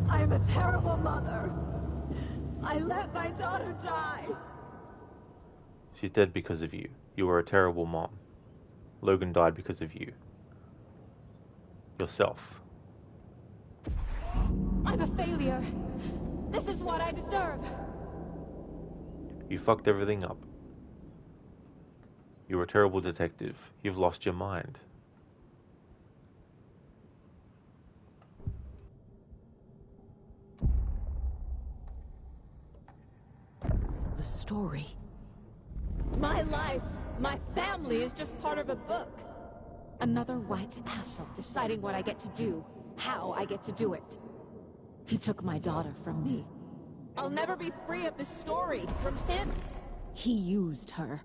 I'm a terrible mother. I let my daughter die. She's dead because of you. You are a terrible mom. Logan died because of you. Yourself. I'm a failure. This is what I deserve. You fucked everything up. You're a terrible detective. You've lost your mind. The story. My life, my family is just part of a book. Another white asshole deciding what I get to do, how I get to do it. He took my daughter from me. I'll never be free of this story from him. He used her.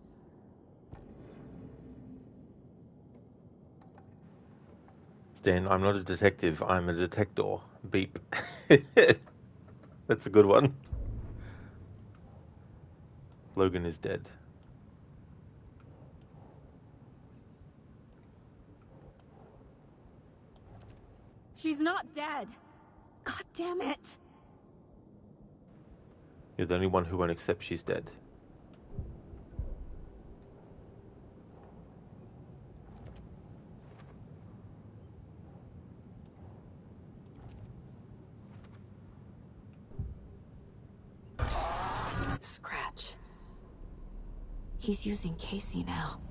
Stan, I'm not a detective. I'm a detector. Beep. That's a good one. Logan is dead. She's not dead. God damn it. You're the only one who won't accept she's dead. Scratch. He's using Casey now.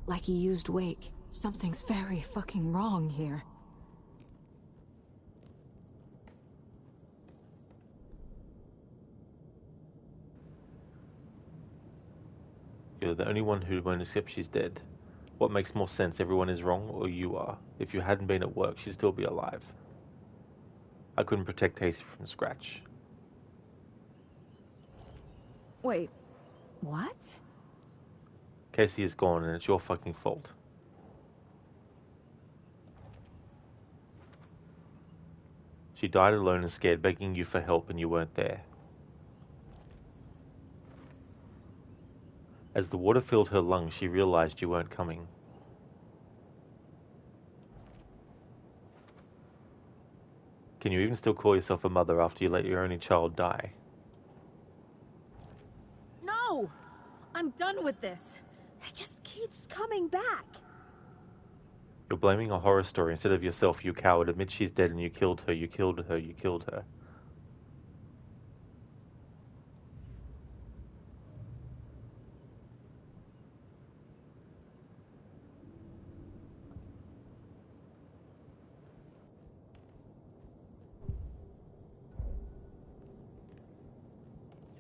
Like he used Wake. Something's very fucking wrong here. You're the only one who won't accept she's dead. What makes more sense, everyone is wrong, or you are? If you hadn't been at work, she'd still be alive. I couldn't protect Casey from Scratch. Wait, what? Casey is gone, and it's your fucking fault. She died alone and scared, begging you for help, and you weren't there. As the water filled her lungs, she realized you weren't coming. Can you even still call yourself a mother after you let your only child die? No! I'm done with this. It just keeps coming back. You're blaming a horror story instead of yourself, you coward. Admit she's dead and you killed her, you killed her, you killed her.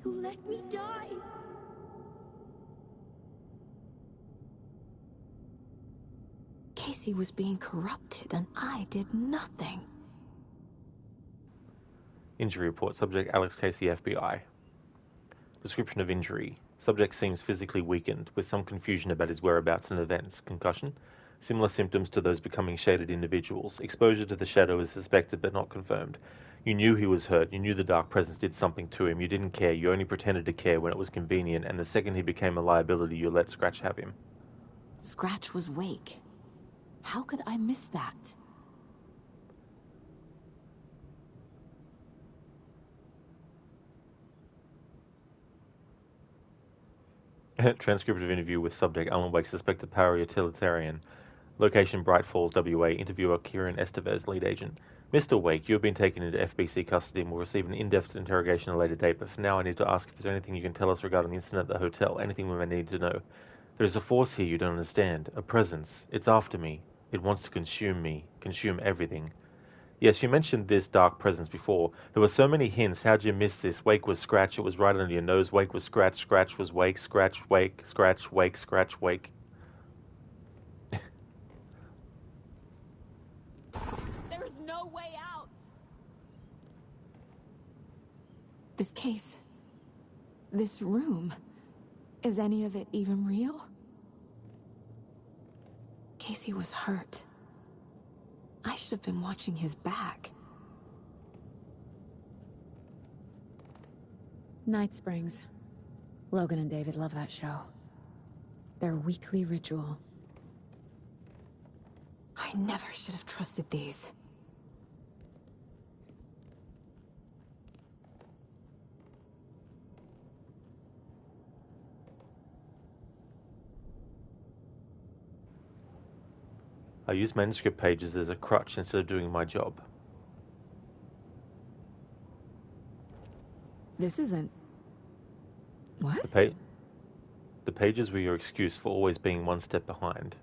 You let me die. Casey was being corrupted and I did nothing. Injury report. Subject Alex Casey, FBI. Description of injury. Subject seems physically weakened, with some confusion about his whereabouts and events. Concussion. Similar symptoms to those becoming shaded individuals. Exposure to the shadow is suspected but not confirmed. You knew he was hurt. You knew the dark presence did something to him. You didn't care. You only pretended to care when it was convenient, and the second he became a liability, you let Scratch have him. Scratch was Wake. How could I miss that? Transcript of interview with subject Alan Wake, suspected para-utilitarian. Location Bright Falls, WA. Interviewer Kieran Estevez, lead agent. Mr. Wake, you have been taken into FBC custody and will receive an in-depth interrogation at a later date, but for now I need to ask if there's anything you can tell us regarding the incident at the hotel, anything we may need to know. There is a force here you don't understand, a presence. It's after me. It wants to consume me, consume everything. Yes, you mentioned this dark presence before. There were so many hints. How'd you miss this? Wake was Scratch. It was right under your nose. Wake was Scratch. Scratch was Wake. Scratch, Wake. Scratch, Wake. Scratch, Wake. There's no way out. This case, this room, is any of it even real? Casey was hurt. I should have been watching his back. Night Springs. Logan and David love that show. Their weekly ritual. I never should have trusted these. I use manuscript pages as a crutch instead of doing my job. This isn't... What? The pages were your excuse for always being one step behind.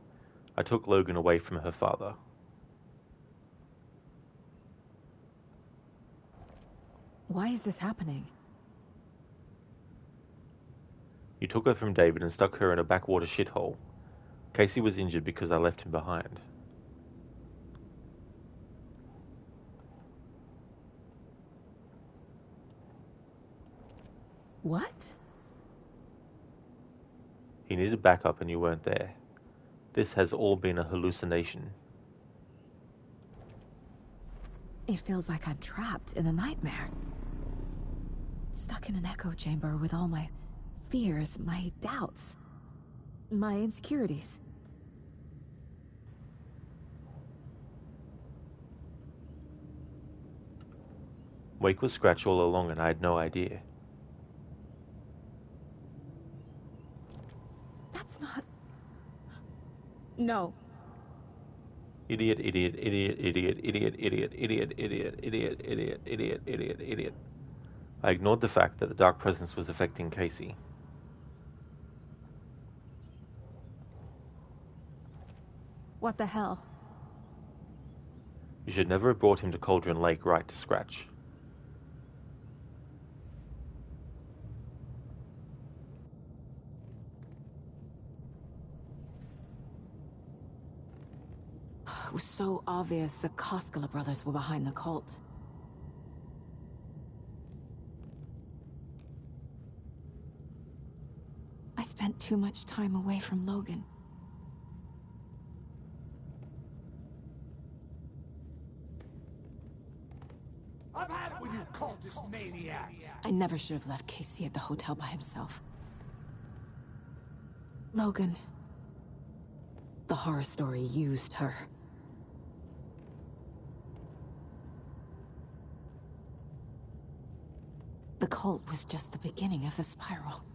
I took Logan away from her father. Why is this happening? You took her from David and stuck her in a backwater shithole. Casey was injured because I left him behind. What? He needed backup and you weren't there. This has all been a hallucination. It feels like I'm trapped in a nightmare. Stuck in an echo chamber with all my fears, my doubts, my insecurities. Wake was Scratch all along and I had no idea. That's not... No. Idiot, idiot, idiot, idiot, idiot, idiot, idiot, idiot, idiot, idiot, idiot, idiot, idiot. I ignored the fact that the dark presence was affecting Casey. What the hell? You should never have brought him to Cauldron Lake right to Scratch. It was so obvious the Koskela brothers were behind the cult. I spent too much time away from Logan. I've had it with you cultist maniacs! I never should have left Casey at the hotel by himself. Logan. The horror story used her. The cult was just the beginning of the spiral.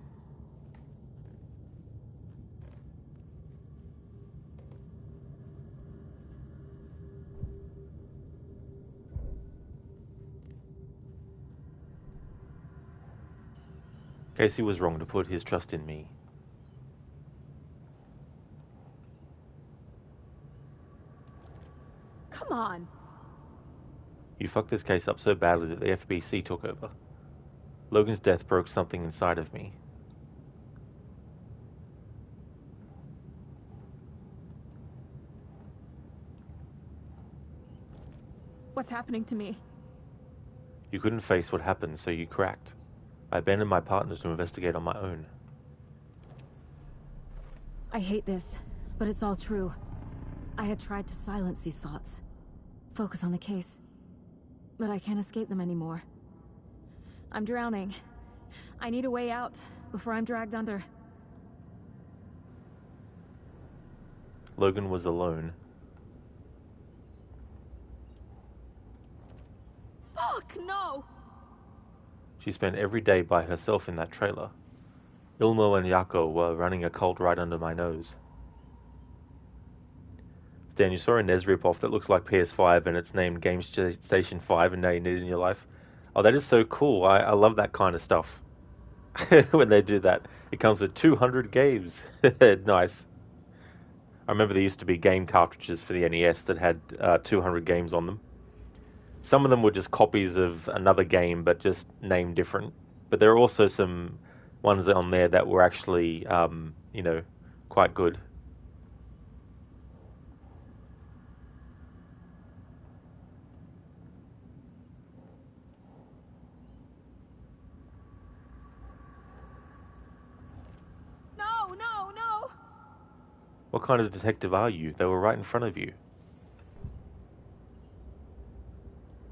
Casey was wrong to put his trust in me. Come on. You fucked this case up so badly that the FBC took over. Logan's death broke something inside of me. What's happening to me? You couldn't face what happened, so you cracked. I abandoned my partner to investigate on my own. I hate this, but it's all true. I had tried to silence these thoughts. Focus on the case. But I can't escape them anymore. I'm drowning. I need a way out before I'm dragged under. Logan was alone. Fuck, no! She spent every day by herself in that trailer. Ilmo and Yako were running a cult right under my nose. Stan, you saw a NES ripoff that looks like PS5 and it's named Game Station 5 and now you need it in your life. Oh, that is so cool. I love that kind of stuff. When they do that. It comes with 200 games. Nice. I remember there used to be game cartridges for the NES that had 200 games on them. Some of them were just copies of another game, but just named different. But there are also some ones on there that were actually, you know, quite good. No, no, no! What kind of detective are you? They were right in front of you.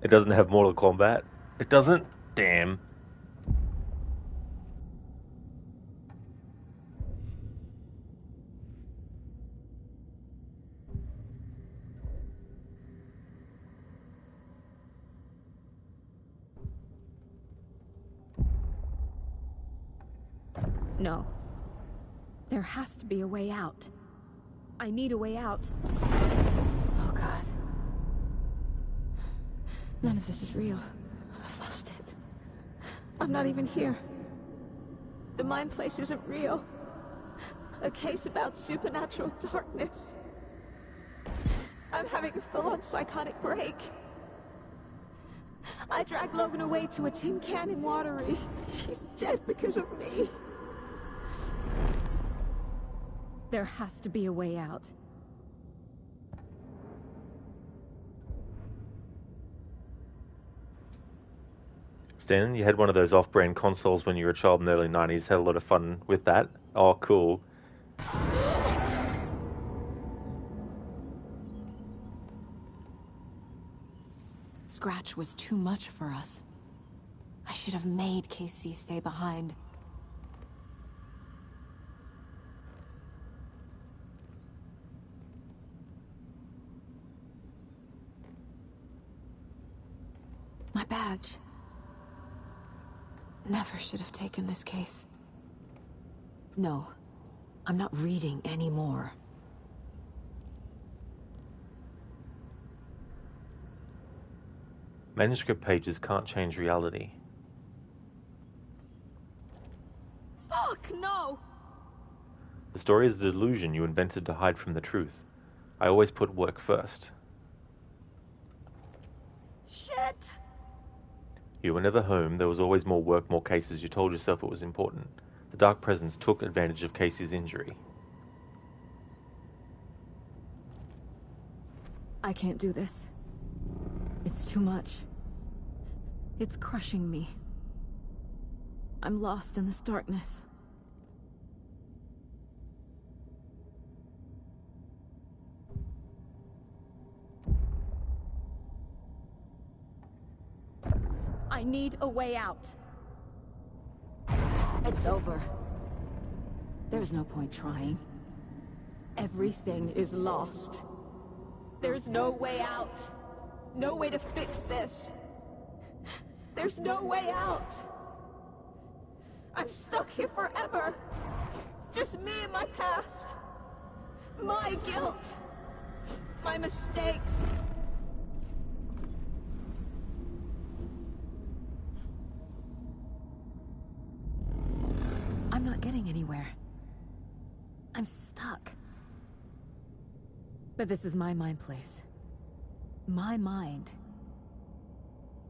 It doesn't have Mortal Kombat. It doesn't? Damn. No. There has to be a way out. I need a way out. Oh, God. None of this is real. I've lost it. I'm not even here. The mind place isn't real. A case about supernatural darkness. I'm having a full-on psychotic break. I dragged Logan away to a tin can in Watery. She's dead because of me. There has to be a way out. Stan, you had one of those off-brand consoles when you were a child in the early 90s. Had a lot of fun with that. Oh, cool. Scratch was too much for us. I should have made Casey stay behind. My badge. Never should have taken this case. No, I'm not reading anymore. Manuscript pages can't change reality. Fuck, no! The story is a delusion you invented to hide from the truth. I always put work first. Shit! You were never home. There was always more work, more cases. You told yourself it was important. The Dark Presence took advantage of Casey's injury. I can't do this. It's too much. It's crushing me. I'm lost in this darkness. I need a way out. It's over. There's no point trying. Everything is lost. There's no way out. No way to fix this. There's no way out. I'm stuck here forever. Just me and my past. My guilt. My mistakes. I'm not getting anywhere. I'm stuck. But this is my mind place. My mind.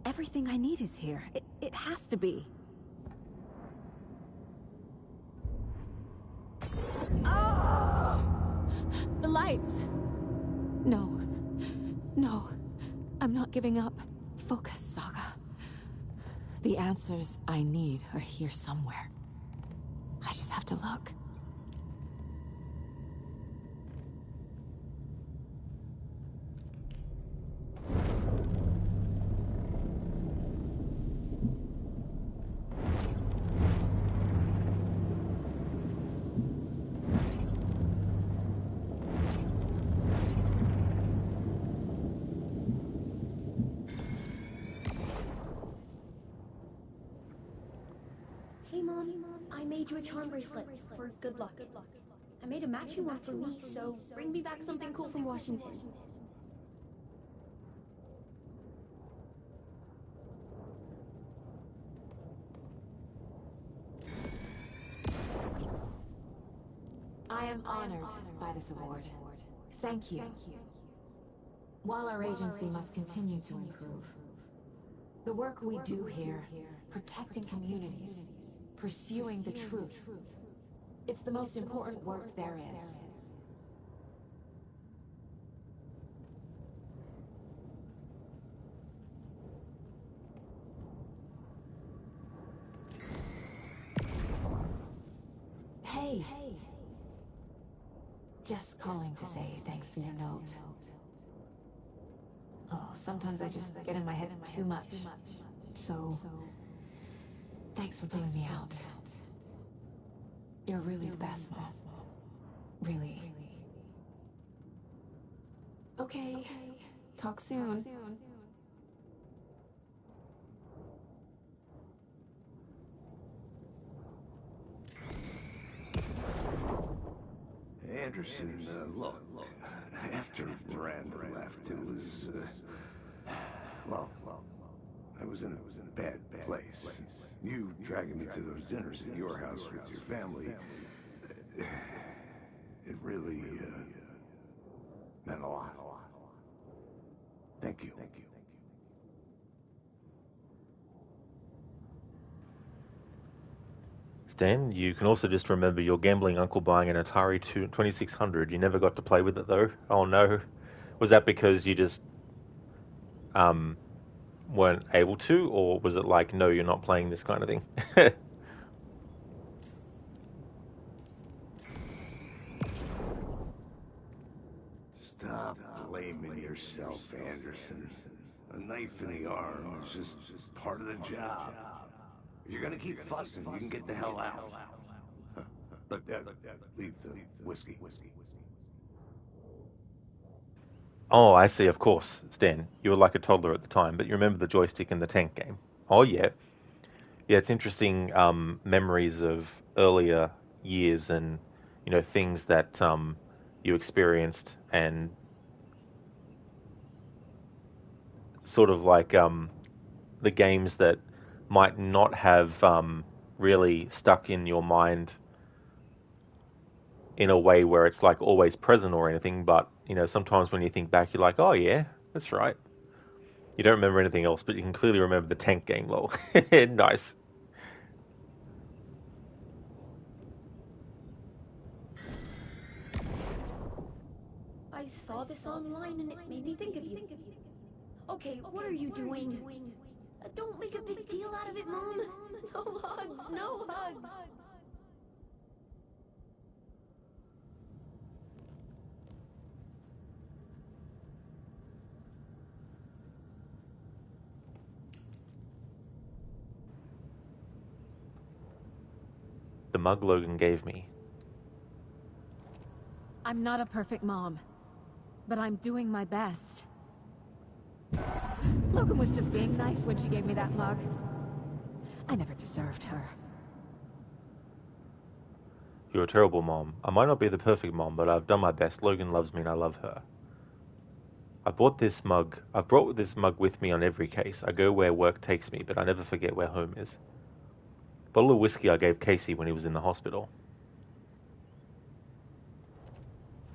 Everything I need is here. It has to be. Oh! The lights! No. No. I'm not giving up. Focus, Saga. The answers I need are here somewhere. I just have to look. Hey Mom, I made you a charm bracelet for good luck. I made a matching one for me, so bring me back something cool from Washington. I am honored by this award. Thank you. While our agency must continue to improve, the work we do here, protecting communities, pursuing the truth, it's the most important work there is. Hey. Just calling to say thanks for your note. Oh, sometimes I just get in my head too much. So, thanks for pulling me out. You're really the best, Mom. Really. Okay. Talk soon. Anderson, look, after Miranda left, it was, well, I was in a bad place. You dragging me to those dinners at your house with your family, it really, meant a lot. Thank you. Stan, you can also just remember your gambling uncle buying an Atari 2600. You never got to play with it, though. Oh, no. Was that because you just weren't able to, or was it like, no, you're not playing this kind of thing? Stop blaming yourself, Anderson. A knife in the arm is just part of the job. If you're gonna keep fussing, you can get the hell out. But leave the whiskey. Oh, I see, of course, Stan. You were like a toddler at the time, but you remember the joystick in the tank game. Oh, yeah. Yeah, it's interesting memories of earlier years and, things that you experienced and sort of like the games that might not have really stuck in your mind in a way where it's like always present or anything, but sometimes when you think back, you're like, oh yeah, that's right. You don't remember anything else, but you can clearly remember the tank game, lol. Nice. I saw this online and it made me think of you. Okay, what are you doing? Don't make a big deal out of it, Mom. No hugs, no hugs. The mug Logan gave me. I'm not a perfect mom, but I'm doing my best. Logan was just being nice when she gave me that mug. I never deserved her. You're a terrible mom. I might not be the perfect mom, but I've done my best. Logan loves me and I love her. I've brought this mug with me on every case. I go where work takes me, but I never forget where home is. Bottle of whiskey I gave Casey when he was in the hospital.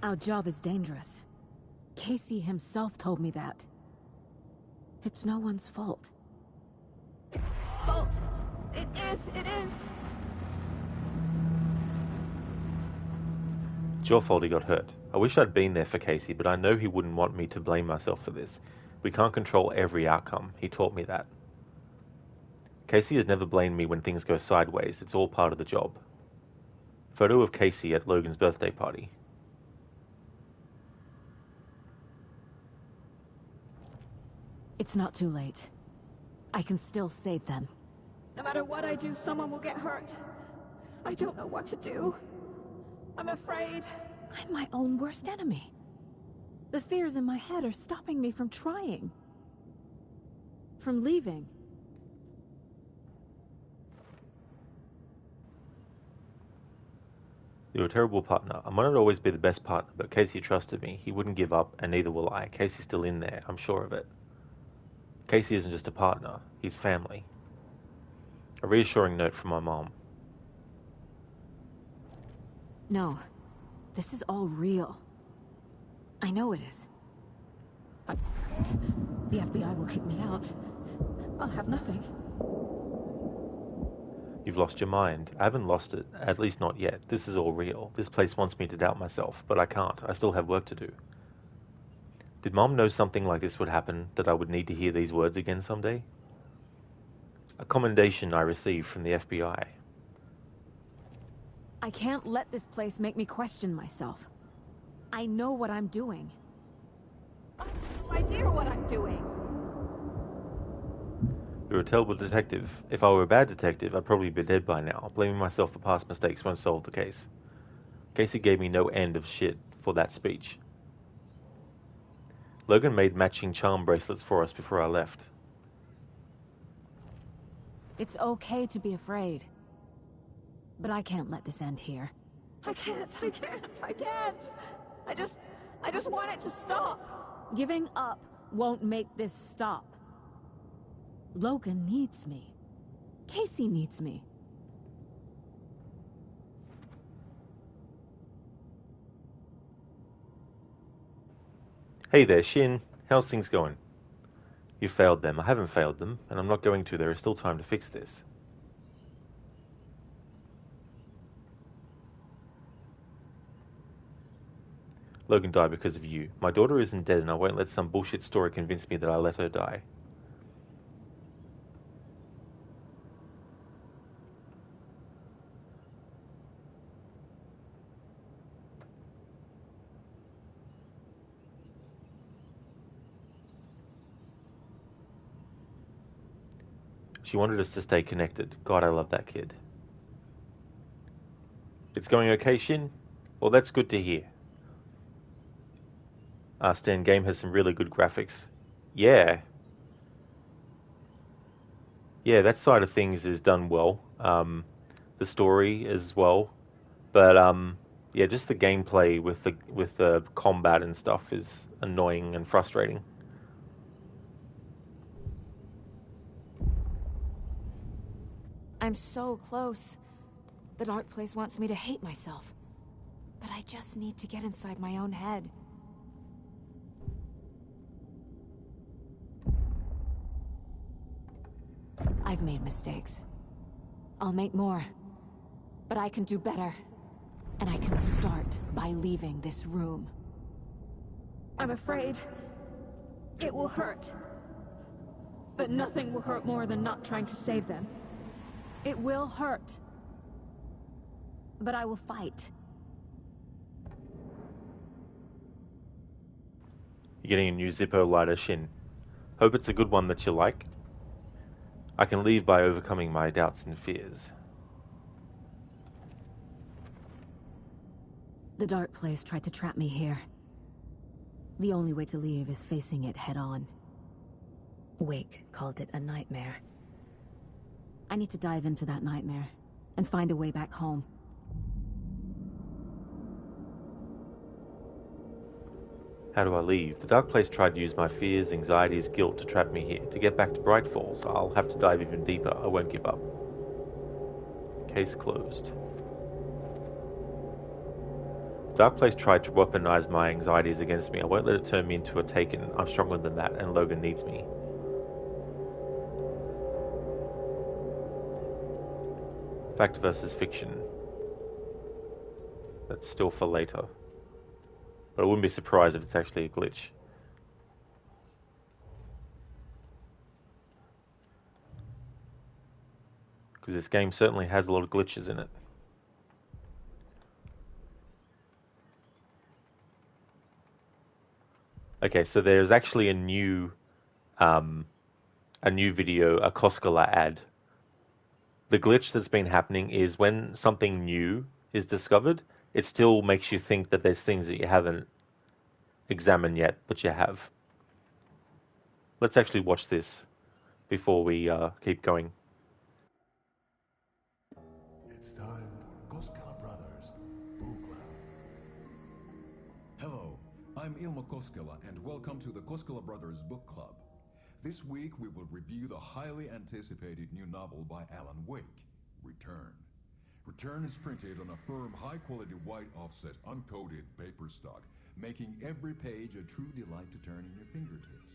Our job is dangerous. Casey himself told me that. It's no one's fault. Fault! It is! It's your fault he got hurt. I wish I'd been there for Casey, but I know he wouldn't want me to blame myself for this. We can't control every outcome. He taught me that. Casey has never blamed me when things go sideways. It's all part of the job. Photo of Casey at Logan's birthday party. It's not too late. I can still save them. No matter what I do, someone will get hurt. I don't know what to do. I'm afraid. I'm my own worst enemy. The fears in my head are stopping me from trying. From leaving. You're a terrible partner. I might not always be the best partner, but Casey trusted me. He wouldn't give up, and neither will I. Casey's still in there, I'm sure of it. Casey isn't just a partner, he's family. A reassuring note from my mom. No, this is all real. I know it is. I'm afraid the FBI will kick me out. I'll have nothing. You've lost your mind. I haven't lost it, at least not yet. This is all real. This place wants me to doubt myself, but I can't. I still have work to do. Did Mom know something like this would happen, that I would need to hear these words again someday? A commendation I received from the FBI. I can't let this place make me question myself. I know what I'm doing. I have no idea what I'm doing. You're a terrible detective. If I were a bad detective, I'd probably be dead by now. Blaming myself for past mistakes won't solve the case. Casey gave me no end of shit for that speech. Logan made matching charm bracelets for us before I left. It's okay to be afraid. But I can't let this end here. I can't. I just want it to stop. Giving up won't make this stop. Logan needs me. Casey needs me. Hey there, Shin. How's things going? You failed them. I haven't failed them, and I'm not going to. There is still time to fix this. Logan died because of you. My daughter isn't dead, and I won't let some bullshit story convince me that I let her die. She wanted us to stay connected. God, I love that kid. It's going okay, Shin? Well, that's good to hear. Stan, game has some really good graphics. Yeah. Yeah, that side of things is done well. The story as well. But, yeah, just the gameplay with the combat and stuff is annoying and frustrating. I'm so close. The dark place wants me to hate myself. But I just need to get inside my own head. I've made mistakes. I'll make more. But I can do better. And I can start by leaving this room. I'm afraid it will hurt. But nothing will hurt more than not trying to save them. It will hurt. But I will fight. You're getting a new Zippo lighter, Shin. Hope it's a good one that you like. I can leave by overcoming my doubts and fears. The dark place tried to trap me here. The only way to leave is facing it head on. Wake called it a nightmare. I need to dive into that nightmare and find a way back home. How do I leave? The dark place tried to use my fears, anxieties, guilt to trap me here. To get back to Bright Falls, I'll have to dive even deeper. I won't give up. Case closed. The dark place tried to weaponize my anxieties against me. I won't let it turn me into a Taken. I'm stronger than that, and Logan needs me. Fact versus fiction. That's still for later. But I wouldn't be surprised if it's actually a glitch. Because this game certainly has a lot of glitches in it. Okay, so there's actually a new video, a Koskela ad. The glitch that's been happening is when something new is discovered, it still makes you think that there's things that you haven't examined yet, but you have. Let's actually watch this before we keep going. It's time for Koskela Brothers Book Club. Hello, I'm Ilmo Koskela, and welcome to the Koskela Brothers Book Club. This week we will review the highly anticipated new novel by Alan Wake, Return. Return is printed on a firm, high-quality white offset, uncoated paper stock, making every page a true delight to turn in your fingertips.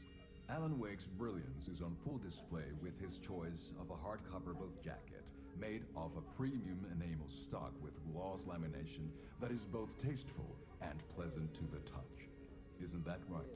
Alan Wake's brilliance is on full display with his choice of a hardcover book jacket made of a premium enamel stock with gloss lamination that is both tasteful and pleasant to the touch. Isn't that right?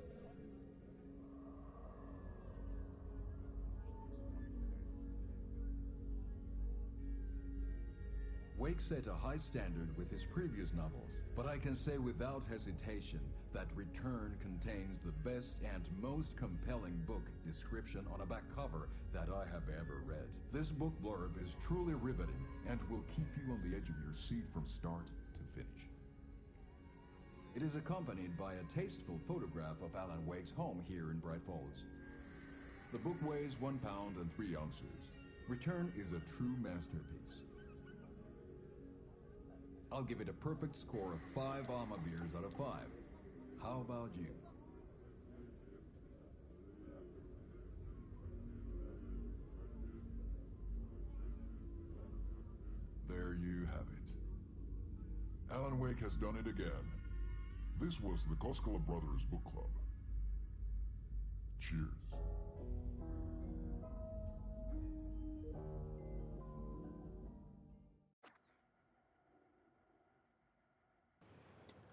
Wake set a high standard with his previous novels, but I can say without hesitation that Return contains the best and most compelling book description on a back cover that I have ever read. This book blurb is truly riveting and will keep you on the edge of your seat from start to finish. It is accompanied by a tasteful photograph of Alan Wake's home here in Bright Falls. The book weighs 1 pound and 3 ounces. Return is a true masterpiece. I'll give it a perfect score of 5 Alma beers out of 5. How about you? There you have it. Alan Wake has done it again. This was the Koskela Brothers Book Club. Cheers.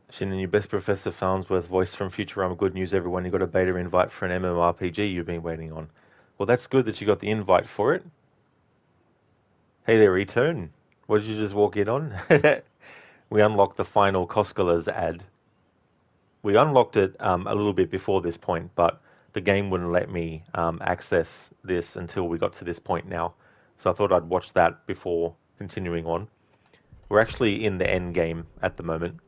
Shannon, your best Professor Farnsworth voice from Futurama. Good news, everyone. You got a beta invite for an MMORPG you've been waiting on. Well, that's good that you got the invite for it. Hey there, Return. What did you just walk in on? We unlocked the final Koskela's ad. We unlocked it a little bit before this point, but the game wouldn't let me access this until we got to this point now. So I thought I'd watch that before continuing on. We're actually in the end game at the moment.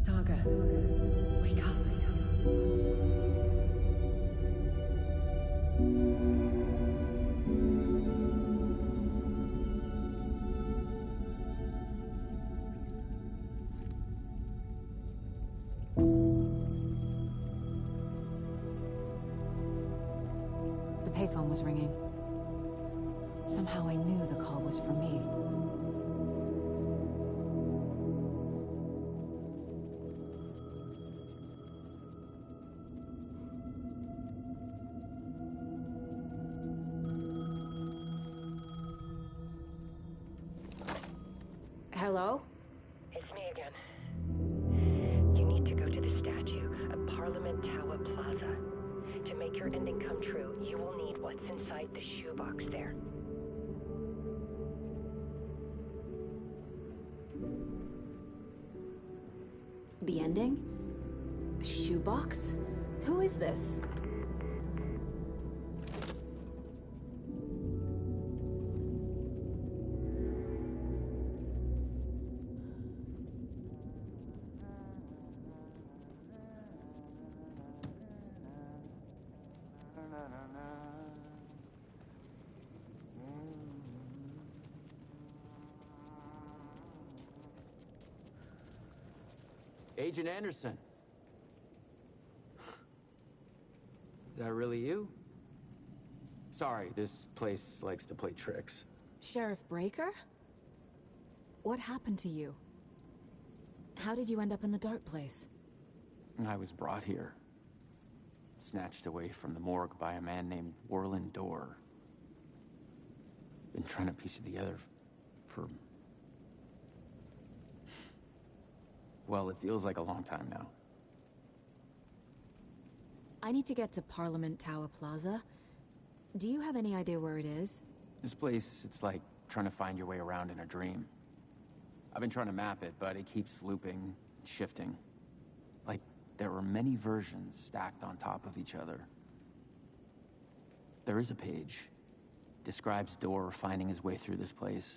Saga, wake up. The payphone was ringing. Somehow I knew the call was for me. Hello? It's me again. You need to go to the statue at Parliament Tower Plaza. To make your ending come true, you will need what's inside the shoebox there. The ending? A shoebox? Who is this? Agent Anderson. Is that really you? Sorry, this place likes to play tricks. Sheriff Breaker? What happened to you? How did you end up in the dark place? I was brought here. Snatched away from the morgue by a man named Warland Dorr. Been trying to piece it together for... well, it feels like a long time now. I need to get to Parliament Tower Plaza. Do you have any idea where it is? This place, it's like trying to find your way around in a dream. I've been trying to map it, but it keeps looping, shifting. Like there were many versions stacked on top of each other. There is a page. Describes Dorr finding his way through this place.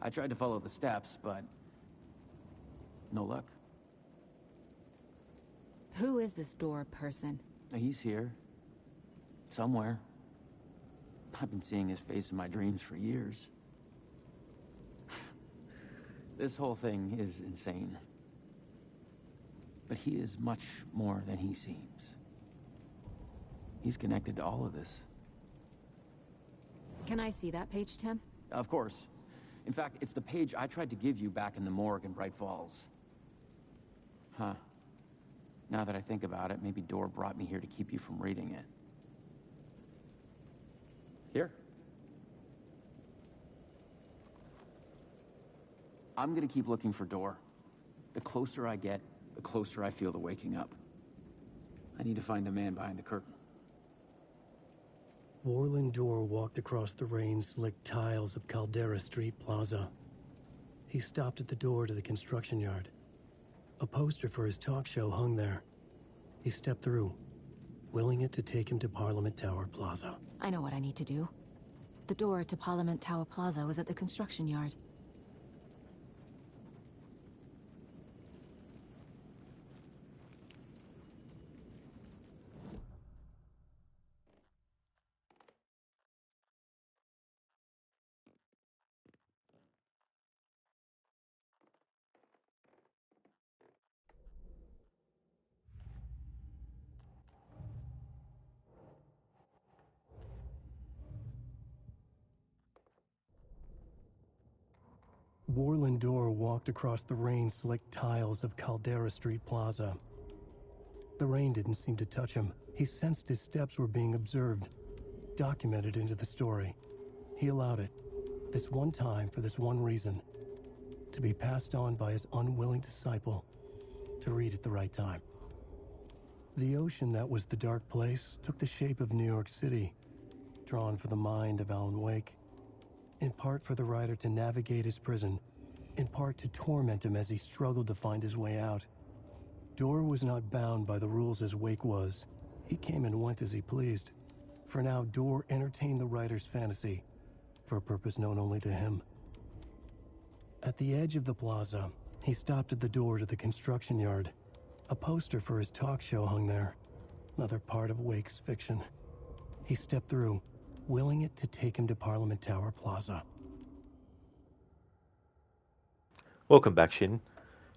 I tried to follow the steps, but no luck. Who is this Dorr person? He's here. Somewhere. I've been seeing his face in my dreams for years. This whole thing is insane. But he is much more than he seems. He's connected to all of this. Can I see that page, Tim? Of course. In fact, it's the page I tried to give you back in the morgue in Bright Falls. Huh. Now that I think about it, maybe Dorr brought me here to keep you from reading it. Here. I'm gonna keep looking for Dorr. The closer I get, the closer I feel to waking up. I need to find the man behind the curtain. Warland Dorr walked across the rain-slicked tiles of Caldera Street Plaza. He stopped at the door to the construction yard. A poster for his talk show hung there. He stepped through, willing it to take him to Parliament Tower Plaza. I know what I need to do. The door to Parliament Tower Plaza was at the construction yard. Warland Dorr walked across the rain-slicked tiles of Caldera Street Plaza. The rain didn't seem to touch him. He sensed his steps were being observed, documented into the story. He allowed it, this one time for this one reason, to be passed on by his unwilling disciple, to read at the right time. The ocean that was the dark place took the shape of New York City, drawn for the mind of Alan Wake. In part for the writer to navigate his prison, in part to torment him as he struggled to find his way out. Dorr was not bound by the rules as Wake was. He came and went as he pleased. For now, Dorr entertained the writer's fantasy, for a purpose known only to him. At the edge of the plaza, he stopped at the door to the construction yard. A poster for his talk show hung there, another part of Wake's fiction. He stepped through, willing it to take him to Parliament Tower Plaza. Welcome back, Shin.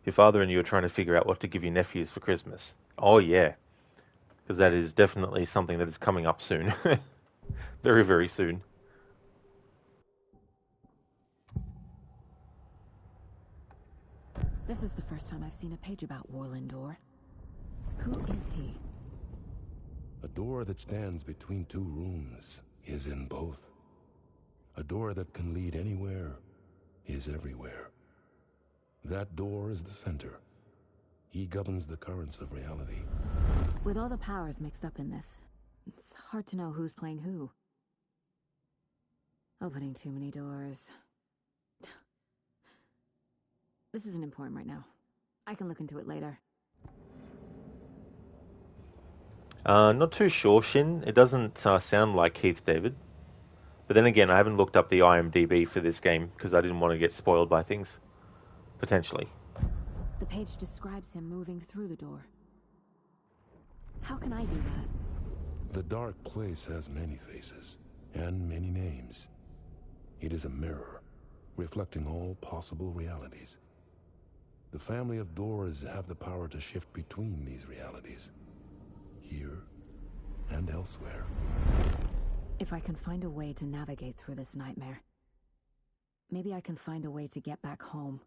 Your father and you are trying to figure out what to give your nephews for Christmas. Oh yeah, because that is definitely something that is coming up soon. Very, very soon. This is the first time I've seen a page about Warlindor. Who is he? A door that stands between two rooms is in both. A door that can lead anywhere is everywhere. That door is the center. He governs the currents of reality. With all the powers mixed up in this, it's hard to know who's playing who. Opening too many doors. This isn't important right now. I can look into it later. Not too sure, Shin. It doesn't sound like Keith David. But then again, I haven't looked up the IMDb for this game because I didn't want to get spoiled by things. Potentially. The page describes him moving through the door. How can I do that? The dark place has many faces and many names. It is a mirror, reflecting all possible realities. The family of doors have the power to shift between these realities, here and elsewhere. If I can find a way to navigate through this nightmare, maybe I can find a way to get back home.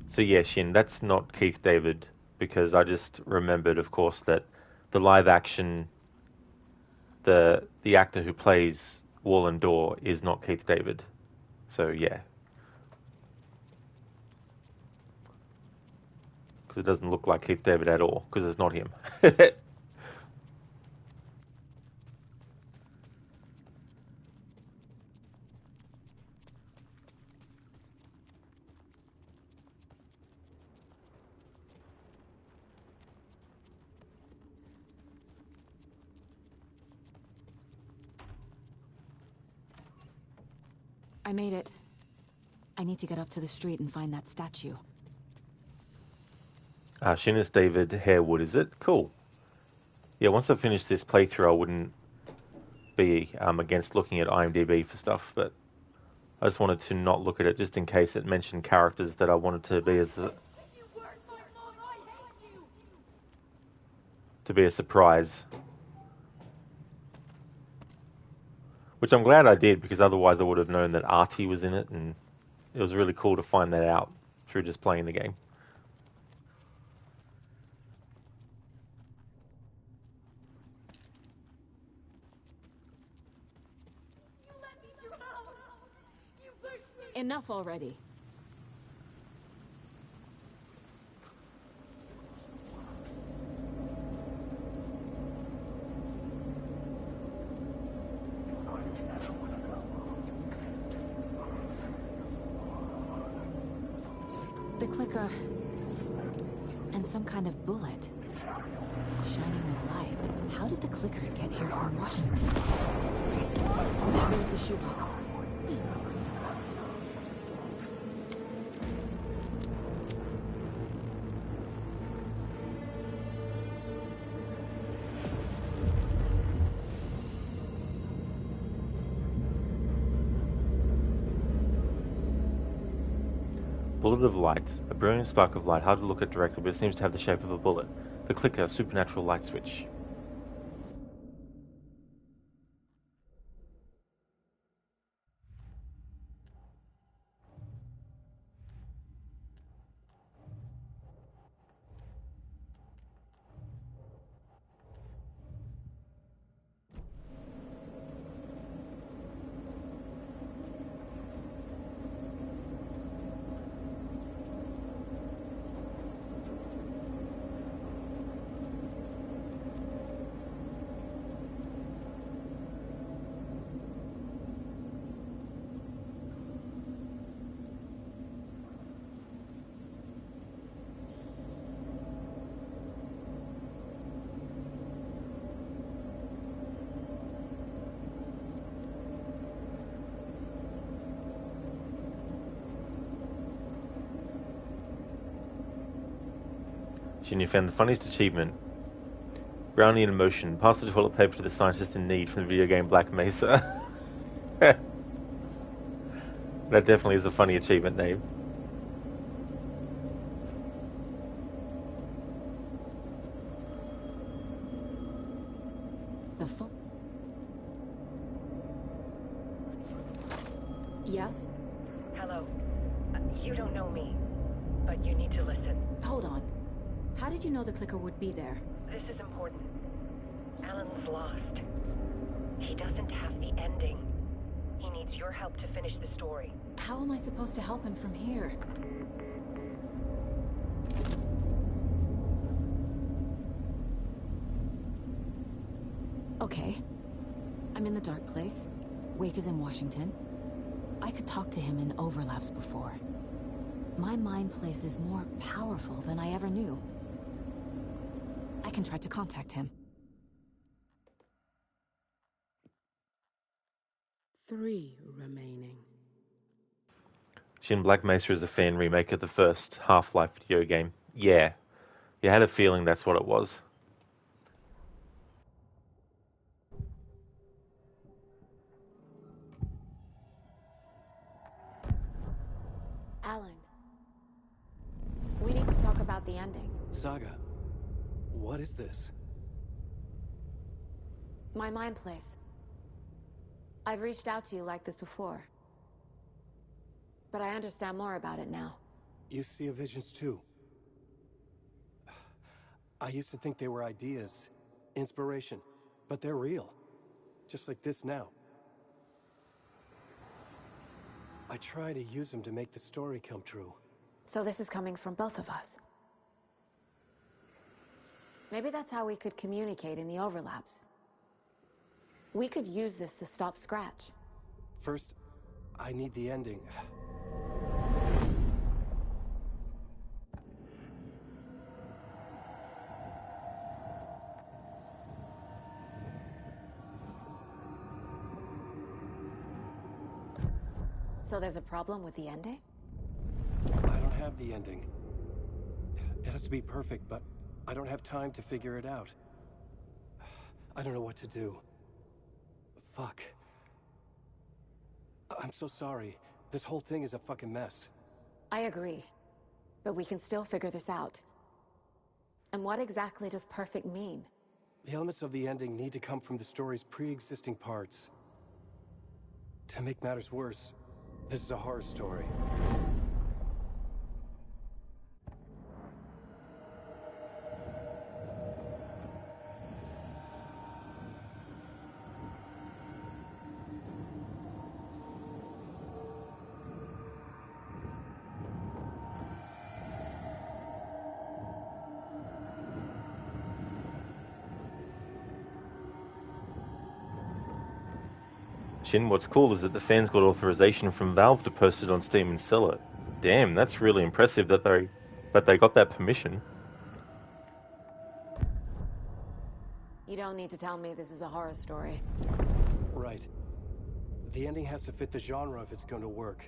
So yeah, Shin, that's not Keith David, because I just remembered, of course, that the live action, the actor who plays Warlindor is not Keith David. So yeah. Because it doesn't look like Keith David at all, because it's not him. I made it. I need to get up to the street and find that statue. Shin is David Harewood, is it? Cool. Yeah, once I finish this playthrough, I wouldn't be against looking at IMDb for stuff, but I just wanted to not look at it just in case it mentioned characters that I wanted to be a surprise. Which I'm glad I did, because otherwise I would have known that Artie was in it, and it was really cool to find that out through just playing the game. Enough already. The clicker. And some kind of bullet. Shining with light. How did the clicker get here from Washington? There's the shoebox. bullet of light. A brilliant spark of light, hard to look at directly, but it seems to have the shape of a bullet. The clicker, supernatural light switch. Shin, you found the funniest achievement. Brownie in motion. Pass the toilet paper to the scientist in need from the video game Black Mesa. That definitely is a funny achievement name. Yes? Hello. You don't know me, but you need to listen. Hold on. How did you know the clicker would be there? This is important. Alan's lost. He doesn't have the ending. He needs your help to finish the story. How am I supposed to help him from here? Okay. I'm in the dark place. Wake is in Washington. I could talk to him in overlaps before. My mind place is more powerful than I ever knew. I can try to contact him. 3 remaining. Shin, Black Mesa is a fan remake of the first Half-Life video game. Yeah. You had a feeling that's what it was. Alan. We need to talk about the ending. Saga, what is this? My mind place. I've reached out to you like this before. But I understand more about it now. You see visions too. I used to think they were ideas, inspiration, but they're real. Just like this now. I try to use them to make the story come true. So this is coming from both of us. Maybe that's how we could communicate in the overlaps. We could use this to stop Scratch. First, I need the ending. So there's a problem with the ending? I don't have the ending. It has to be perfect, but I don't have time to figure it out. I don't know what to do. Fuck. I'm so sorry. This whole thing is a fucking mess. I agree. But we can still figure this out. And what exactly does perfect mean? The elements of the ending need to come from the story's pre-existing parts. To make matters worse, this is a horror story. Shin, what's cool is that the fans got authorization from Valve to post it on Steam and sell it. Damn, that's really impressive that they got that permission. You don't need to tell me this is a horror story. Right. The ending has to fit the genre if it's going to work.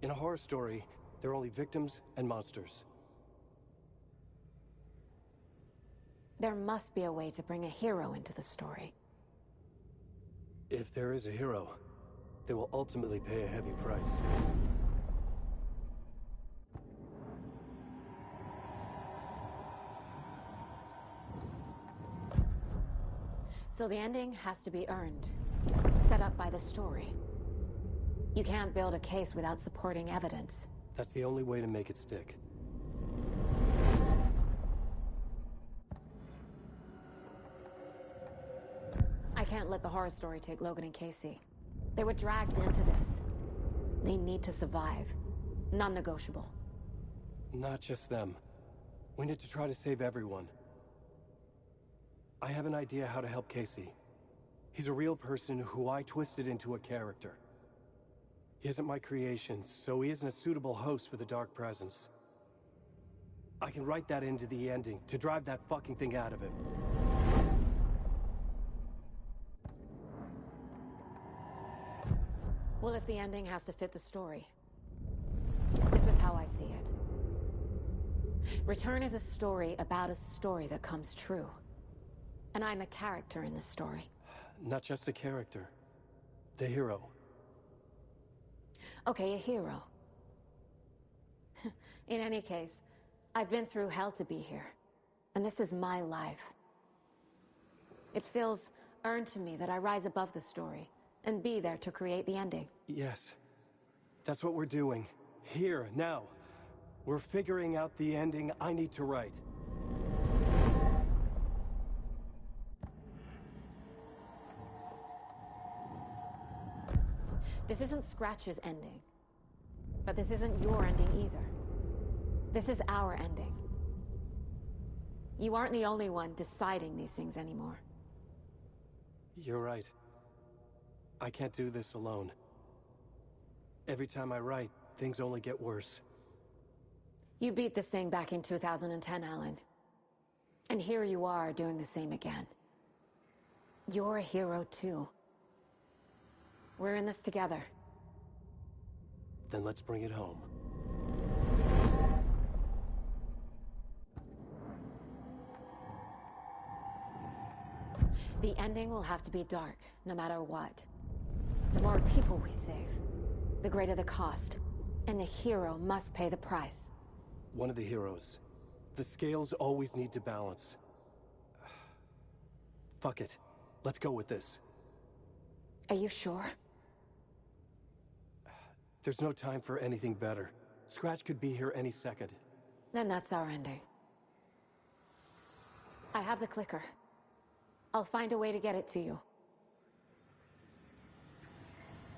In a horror story, there are only victims and monsters. There must be a way to bring a hero into the story. If there is a hero, they will ultimately pay a heavy price. So the ending has to be earned, set up by the story. You can't build a case without supporting evidence. That's the only way to make it stick. I can't let the horror story take Logan and Casey. They were dragged into this. They need to survive. Non-negotiable. Not just them. We need to try to save everyone. I have an idea how to help Casey. He's a real person who I twisted into a character. He isn't my creation, so he isn't a suitable host for the Dark Presence. I can write that into the ending to drive that fucking thing out of him. Well, if the ending has to fit the story, this is how I see it. Return is a story about a story that comes true. And I'm a character in this story. Not just a character. The hero. Okay, a hero. In any case, I've been through hell to be here. And this is my life. It feels earned to me that I rise above the story and be there to create the ending. Yes. That's what we're doing. Here, now. We're figuring out the ending I need to write. This isn't Scratch's ending. But this isn't your ending either. This is our ending. You aren't the only one deciding these things anymore. You're right. I can't do this alone. Every time I write, things only get worse. You beat this thing back in 2010, Alan. And here you are doing the same again. You're a hero too. We're in this together. Then let's bring it home. The ending will have to be dark, no matter what. The more people we save, the greater the cost. And the hero must pay the price. One of the heroes. The scales always need to balance. Fuck it. Let's go with this. Are you sure? There's no time for anything better. Scratch could be here any second. Then that's our ending. I have the clicker. I'll find a way to get it to you.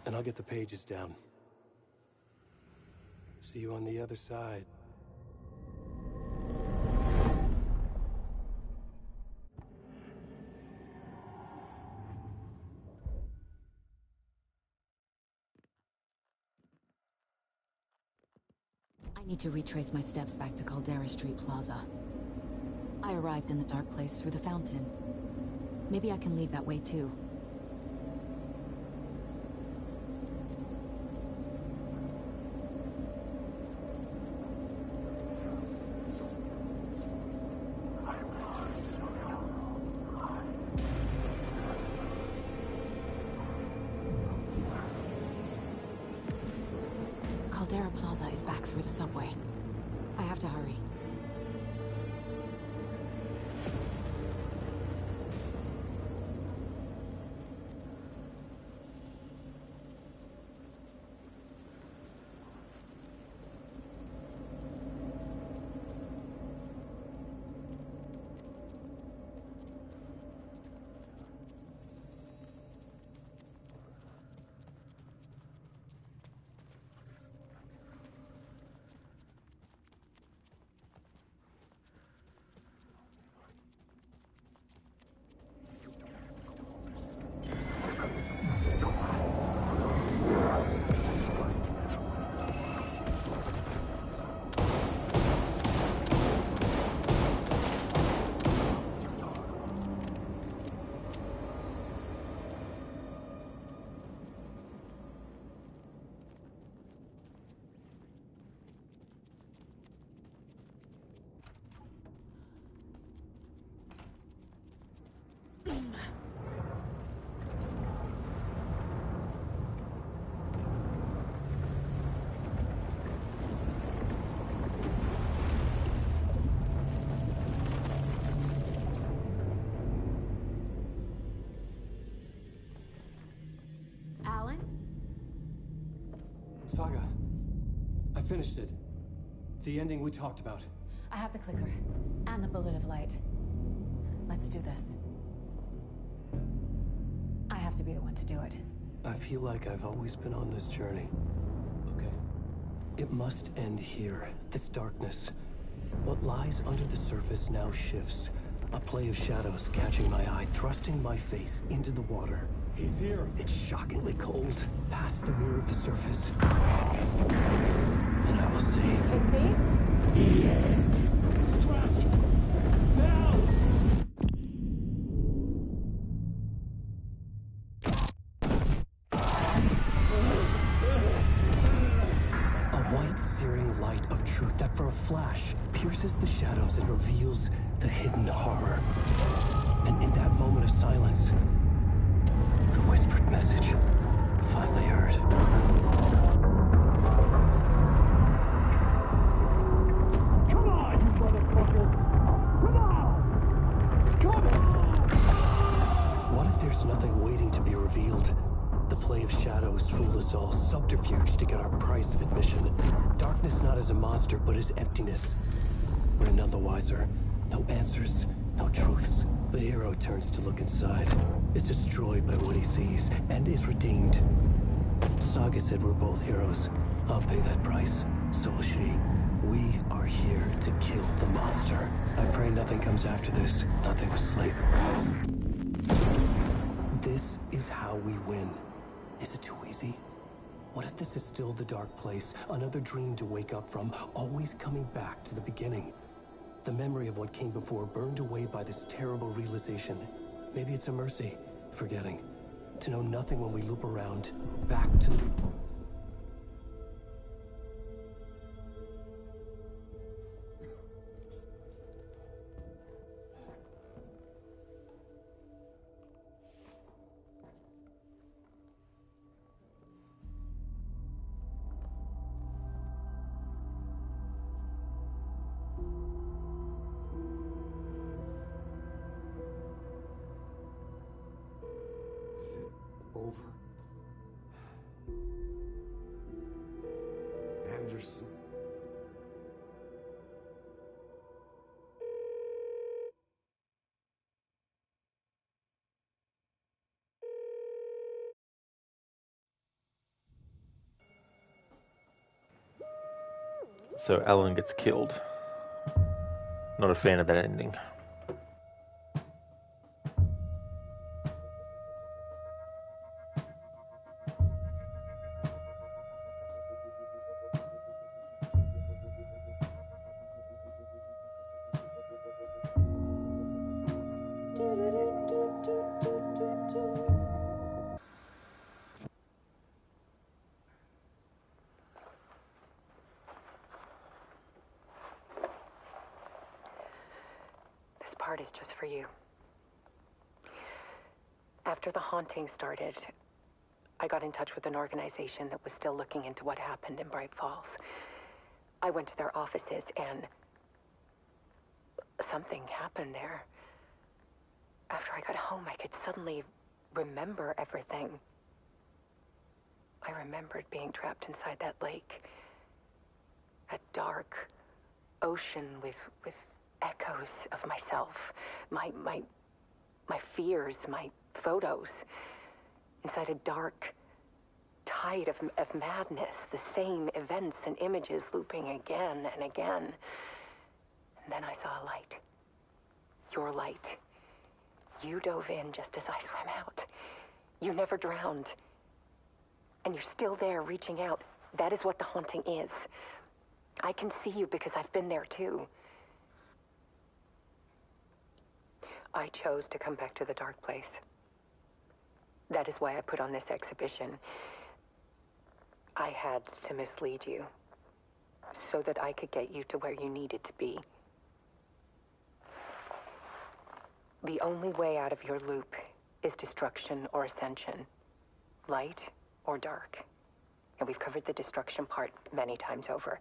And I'll get the pages down. See you on the other side. I need to retrace my steps back to Caldera Street Plaza. I arrived in the dark place through the fountain. Maybe I can leave that way too. Caldera Plaza is back through the subway. I have to hurry. Saga, I finished it. The ending we talked about. I have the clicker and the bullet of light. Let's do this. I have to be the one to do it. I feel like I've always been on this journey. Okay. It must end here. This darkness. What lies under the surface now shifts. A play of shadows catching my eye, thrusting my face into the water. He's here. It's shockingly cold. Past the mirror of the surface. And I will see. Casey? The end. Scratch! Now! A white, searing light of truth that for a flash pierces the shadows and reveals the hidden horror. And in that moment of silence, the whispered message finally heard. Come on, you motherfucker! Come on! Come on! What if there's nothing waiting to be revealed? The play of shadows fool us all, subterfuge to get our price of admission. Darkness not as a monster, but as emptiness. We're none the wiser. No answers, no truths. The hero turns to look inside, is destroyed by what he sees, and is redeemed. Saga said we're both heroes. I'll pay that price. So will she. We are here to kill the monster. I pray nothing comes after this. Nothing but sleep. This is how we win. Is it too easy? What if this is still the dark place? Another dream to wake up from, always coming back to the beginning. The memory of what came before burned away by this terrible realization. Maybe it's a mercy, forgetting. To know nothing when we loop around, back to the... Is it over? Anderson? So Alan gets killed. Not a fan of that ending. This part is just for you. After the haunting started, I got in touch with an organization that was still looking into what happened in Bright Falls. I went to their offices and something happened there. After I got home, I could suddenly remember everything. I remembered being trapped inside that lake. A dark ocean with echoes of myself. My fears, my photos. Inside a dark tide of madness. The same events and images looping again and again. And then I saw a light. Your light. You dove in just as I swam out. You never drowned. And you're still there reaching out. That is what the haunting is. I can see you because I've been there too. I chose to come back to the dark place. That is why I put on this exhibition. I had to mislead you so that I could get you to where you needed to be. The only way out of your loop is destruction or ascension, light or dark. And we've covered the destruction part many times over.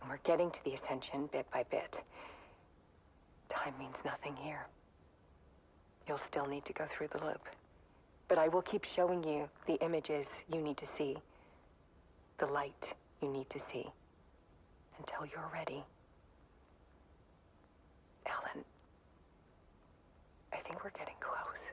And we're getting to the ascension bit by bit. Time means nothing here. You'll still need to go through the loop. But I will keep showing you the images you need to see. the light you need to see. Until you're ready. Alan, I think we're getting close.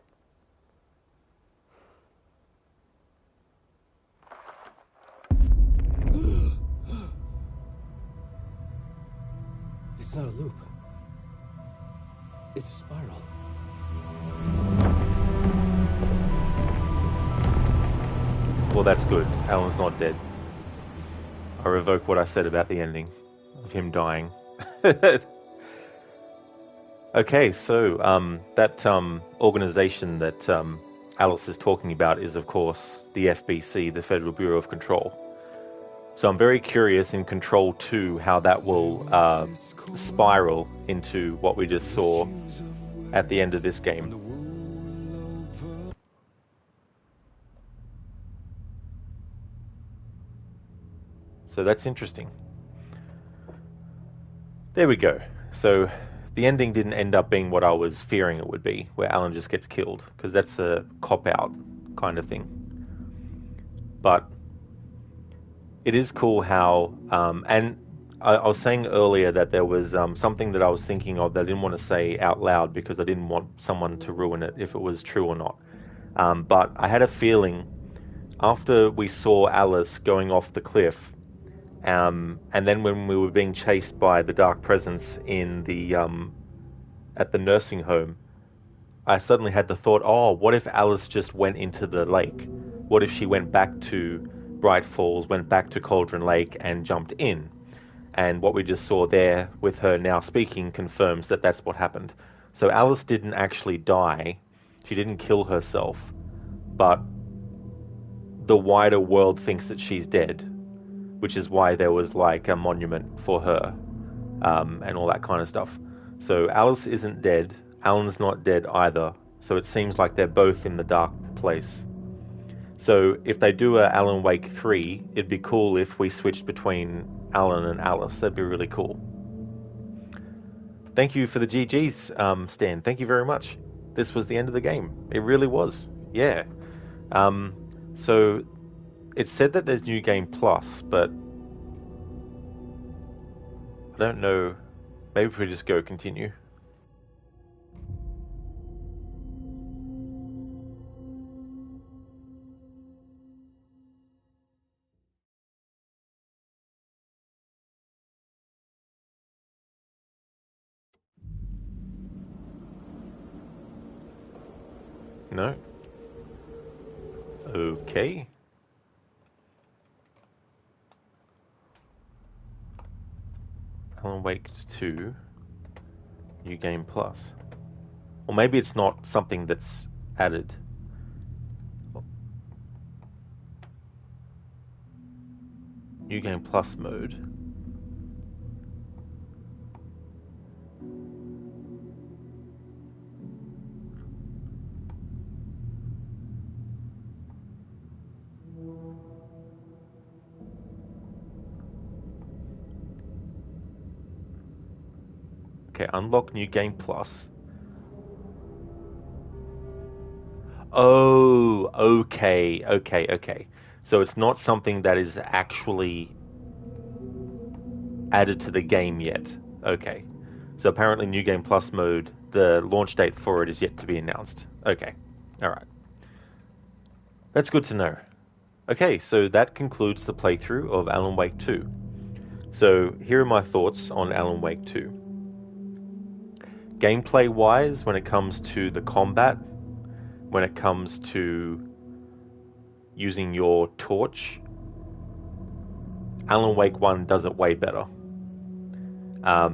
It's not a loop. It's a spiral. Well, that's good. Alan's not dead. I revoke what I said about the ending of him dying. Okay, so that organization that Alice is talking about is, of course, the FBC, the Federal Bureau of Control. So I'm very curious in Control 2 how that will spiral into what we just saw at the end of this game. So that's interesting. There we go. So the ending didn't end up being what I was fearing it would be, where Alan just gets killed, because that's a cop-out kind of thing. But it is cool how, and I was saying earlier that there was something that I was thinking of that I didn't want to say out loud because I didn't want someone to ruin it if it was true or not. But I had a feeling after we saw Alice going off the cliff, and then when we were being chased by the dark presence in the at the nursing home, I suddenly had the thought, oh, what if Alice just went into the lake? What if she went back to Bright Falls, went back to Cauldron Lake and jumped in? And what we just saw there with her now speaking confirms that that's what happened. So Alice didn't actually die. She didn't kill herself. But the wider world thinks that she's dead, which is why there was like a monument for her and all that kind of stuff. So Alice isn't dead. Alan's not dead either. So it seems like they're both in the dark place. So if they do a Alan Wake 3, it'd be cool if we switched between Alan and Alice. That'd be really cool. Thank you for the GGs, Stan. Thank you very much. This was the end of the game. It really was. Yeah. So it said that there's New Game Plus, but I don't know. Maybe if we just go continue. No? Okay. Alan Wake 2, New Game Plus. Or maybe it's not something that's added. New Game Plus mode. Okay, unlock New Game Plus. Oh, okay. So it's not something that is actually added to the game yet. Okay. So apparently New Game Plus mode, the launch date for it is yet to be announced. Okay. Alright. That's good to know. Okay, so that concludes the playthrough of Alan Wake 2. So here are my thoughts on Alan Wake 2. Gameplay-wise, when it comes to the combat, when it comes to using your torch, Alan Wake 1 does it way better. I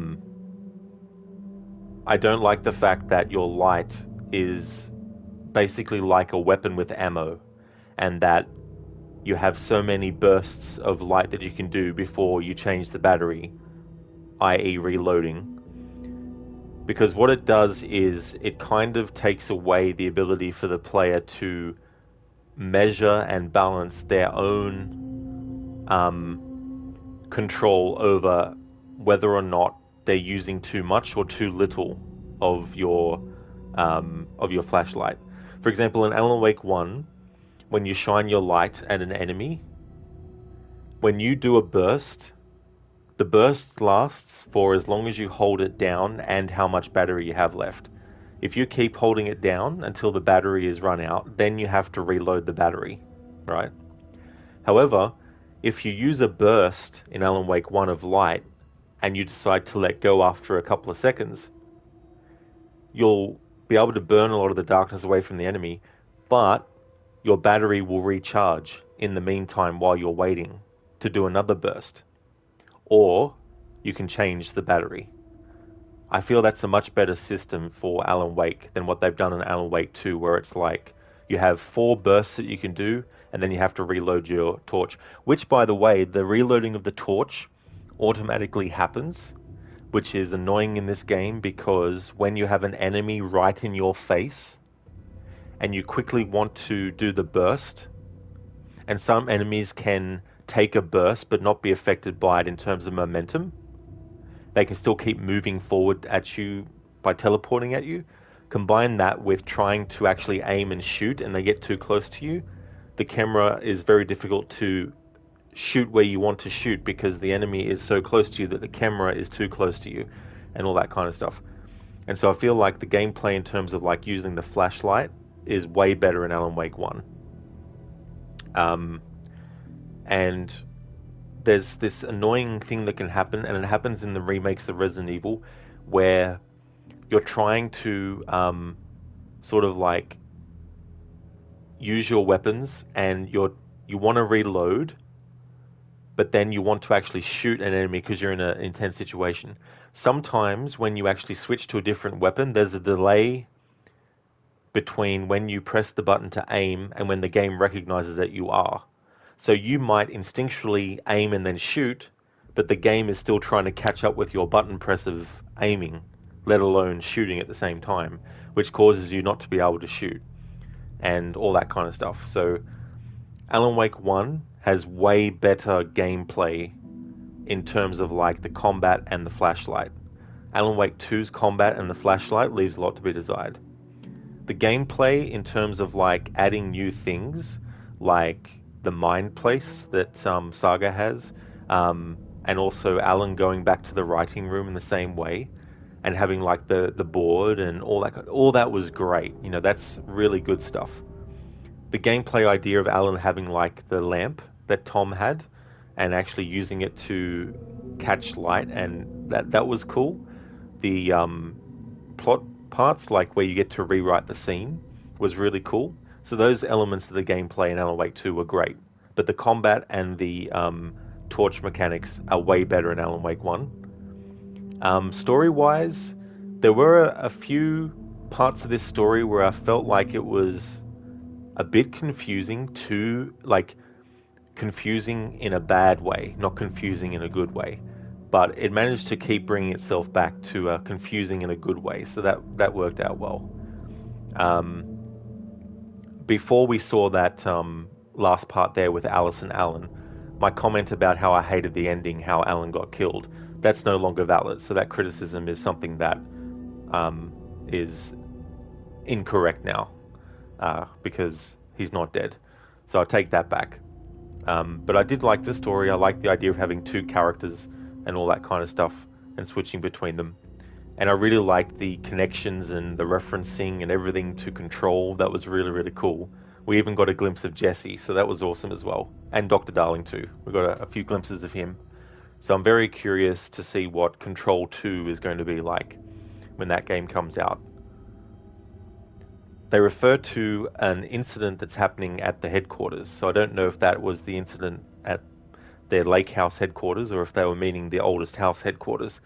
don't like the fact that your light is basically like a weapon with ammo, and that you have so many bursts of light that you can do before you change the battery, i.e. reloading. Because what it does is it kind of takes away the ability for the player to measure and balance their own control over whether or not they're using too much or too little of your flashlight. For example, in Alan Wake 1, when you shine your light at an enemy, when you do a burst, the burst lasts for as long as you hold it down and how much battery you have left. If you keep holding it down until the battery is run out, then you have to reload the battery, right? However, if you use a burst in Alan Wake 1 of light and you decide to let go after a couple of seconds, you'll be able to burn a lot of the darkness away from the enemy, but your battery will recharge in the meantime while you're waiting to do another burst. Or you can change the battery. I feel that's a much better system for Alan Wake than what they've done in Alan Wake 2, where it's like you have 4 bursts that you can do, and then you have to reload your torch. Which, by the way, the reloading of the torch automatically happens, which is annoying in this game because when you have an enemy right in your face and you quickly want to do the burst, and some enemies can take a burst but not be affected by it in terms of momentum, they can still keep moving forward at you by teleporting at you. Combine that with trying to actually aim and shoot and they get too close to you, the camera is very difficult to shoot where you want to shoot because the enemy is so close to you that the camera is too close to you and all that kind of stuff. And so I feel like the gameplay in terms of like using the flashlight is way better in Alan Wake 1. And there's this annoying thing that can happen, and it happens in the remakes of Resident Evil, where you're trying to sort of like use your weapons, and you want to reload, but then you want to actually shoot an enemy because you're in an intense situation. Sometimes when you actually switch to a different weapon, there's a delay between when you press the button to aim and when the game recognizes that you are. So you might instinctually aim and then shoot, but the game is still trying to catch up with your button press of aiming, let alone shooting at the same time, which causes you not to be able to shoot and all that kind of stuff. So Alan Wake 1 has way better gameplay in terms of like the combat and the flashlight. Alan Wake 2's combat and the flashlight leaves a lot to be desired. The gameplay in terms of like adding new things, like the mind place that Saga has, and also Alan going back to the writing room in the same way, and having like the board and all that was great. You know, that's really good stuff. The gameplay idea of Alan having like the lamp that Tom had, and actually using it to catch light, and that was cool. The plot parts, like where you get to rewrite the scene, was really cool. So those elements of the gameplay in Alan Wake 2 were great. But the combat and the torch mechanics are way better in Alan Wake 1. Story-wise, there were a few parts of this story where I felt like it was a bit confusing confusing in a bad way, not confusing in a good way. But it managed to keep bringing itself back to confusing in a good way, so that worked out well. Before we saw that last part there with Alice and Alan, my comment about how I hated the ending, how Alan got killed, that's no longer valid. So that criticism is something that is incorrect now, because he's not dead. So I take that back. But I did like the story. I like the idea of having 2 characters and all that kind of stuff and switching between them. And I really liked the connections and the referencing and everything to Control. That was really, really cool. We even got a glimpse of Jesse, so that was awesome as well. And Dr. Darling too. We got a few glimpses of him. So I'm very curious to see what Control 2 is going to be like when that game comes out. They refer to an incident that's happening at the headquarters, so I don't know if that was the incident at their lake house headquarters or if they were meaning the oldest house headquarters.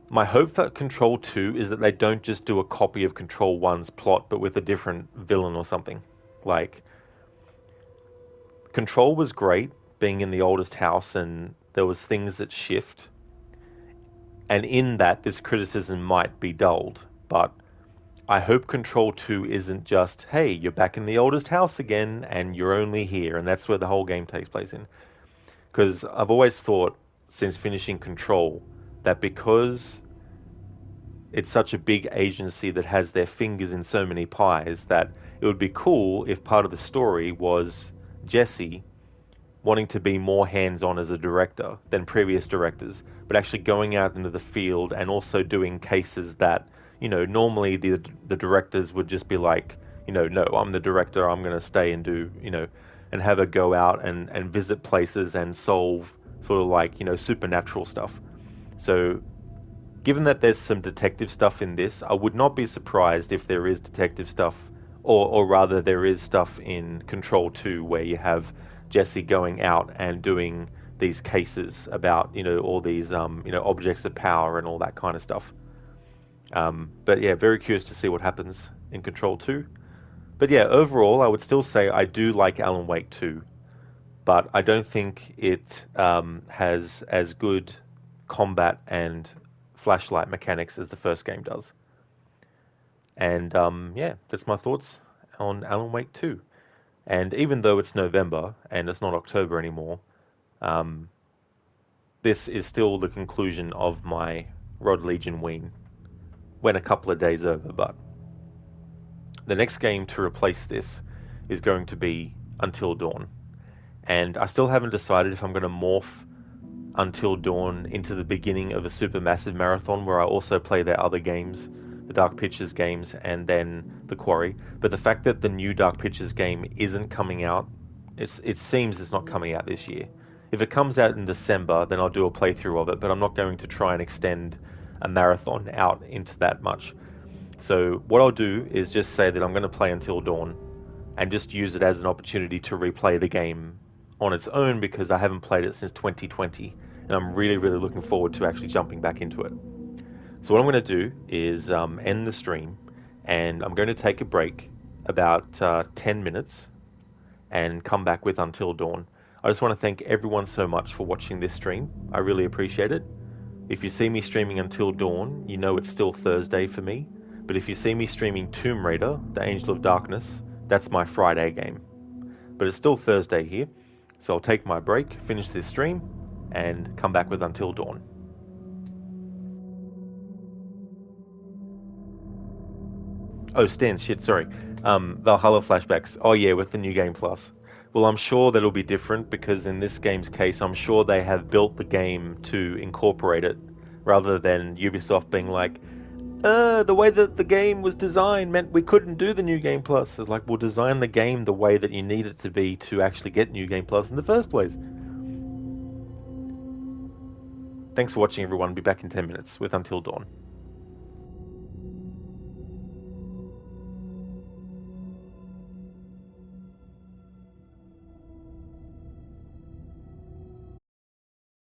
My hope for Control 2 is that they don't just do a copy of Control 1's plot, but with a different villain or something. Like, Control was great, being in the oldest house, and there was things that shift. And in that, this criticism might be dulled, but I hope Control 2 isn't just, hey, you're back in the oldest house again, and you're only here, and that's where the whole game takes place in. Because I've always thought, since finishing Control, that because it's such a big agency that has their fingers in so many pies, that it would be cool if part of the story was Jesse wanting to be more hands-on as a director than previous directors, but actually going out into the field and also doing cases that, normally the directors would just be like, no, I'm the director, I'm going to stay and do, and have a go out and visit places and solve sort of like, supernatural stuff. So given that there's some detective stuff in this, I would not be surprised if there is detective stuff, or rather there is stuff in Control 2 where you have Jesse going out and doing these cases about, all these, objects of power and all that kind of stuff. But yeah, very curious to see what happens in Control 2. But yeah, overall, I would still say I do like Alan Wake 2, but I don't think it has as good combat and flashlight mechanics as the first game does. And yeah, that's my thoughts on Alan Wake 2. And even though it's November and it's not October anymore, this is still the conclusion of my RodLegionWeen. Went a couple of days over, but the next game to replace this is going to be Until Dawn. And I still haven't decided if I'm going to morph Until Dawn into the beginning of a supermassive marathon where I also play their other games, the Dark Pictures games, and then The Quarry. But the fact that the new Dark Pictures game isn't coming out, it seems it's not coming out this year. If it comes out in December, then I'll do a playthrough of it, but I'm not going to try and extend a marathon out into that much. So what I'll do is just say that I'm going to play Until Dawn and just use it as an opportunity to replay the game on its own, because I haven't played it since 2020 and I'm really, really looking forward to actually jumping back into it. So what I'm going to do is end the stream, and I'm going to take a break about 10 minutes and come back with Until Dawn. I just want to thank everyone so much for watching this stream. I really appreciate it. If you see me streaming Until Dawn, you know it's still Thursday for me. But if you see me streaming Tomb Raider, The Angel of Darkness, that's my Friday game. But it's still Thursday here, so I'll take my break, finish this stream, and come back with Until Dawn. Oh, Stan, shit, sorry. Valhalla flashbacks. Oh yeah, with the New Game Plus. Well, I'm sure that'll be different, because in this game's case, I'm sure they have built the game to incorporate it, rather than Ubisoft being like, the way that the game was designed meant we couldn't do the New Game Plus. It's like, we'll design the game the way that you need it to be to actually get New Game Plus in the first place. Thanks for watching, everyone. Be back in 10 minutes with Until Dawn.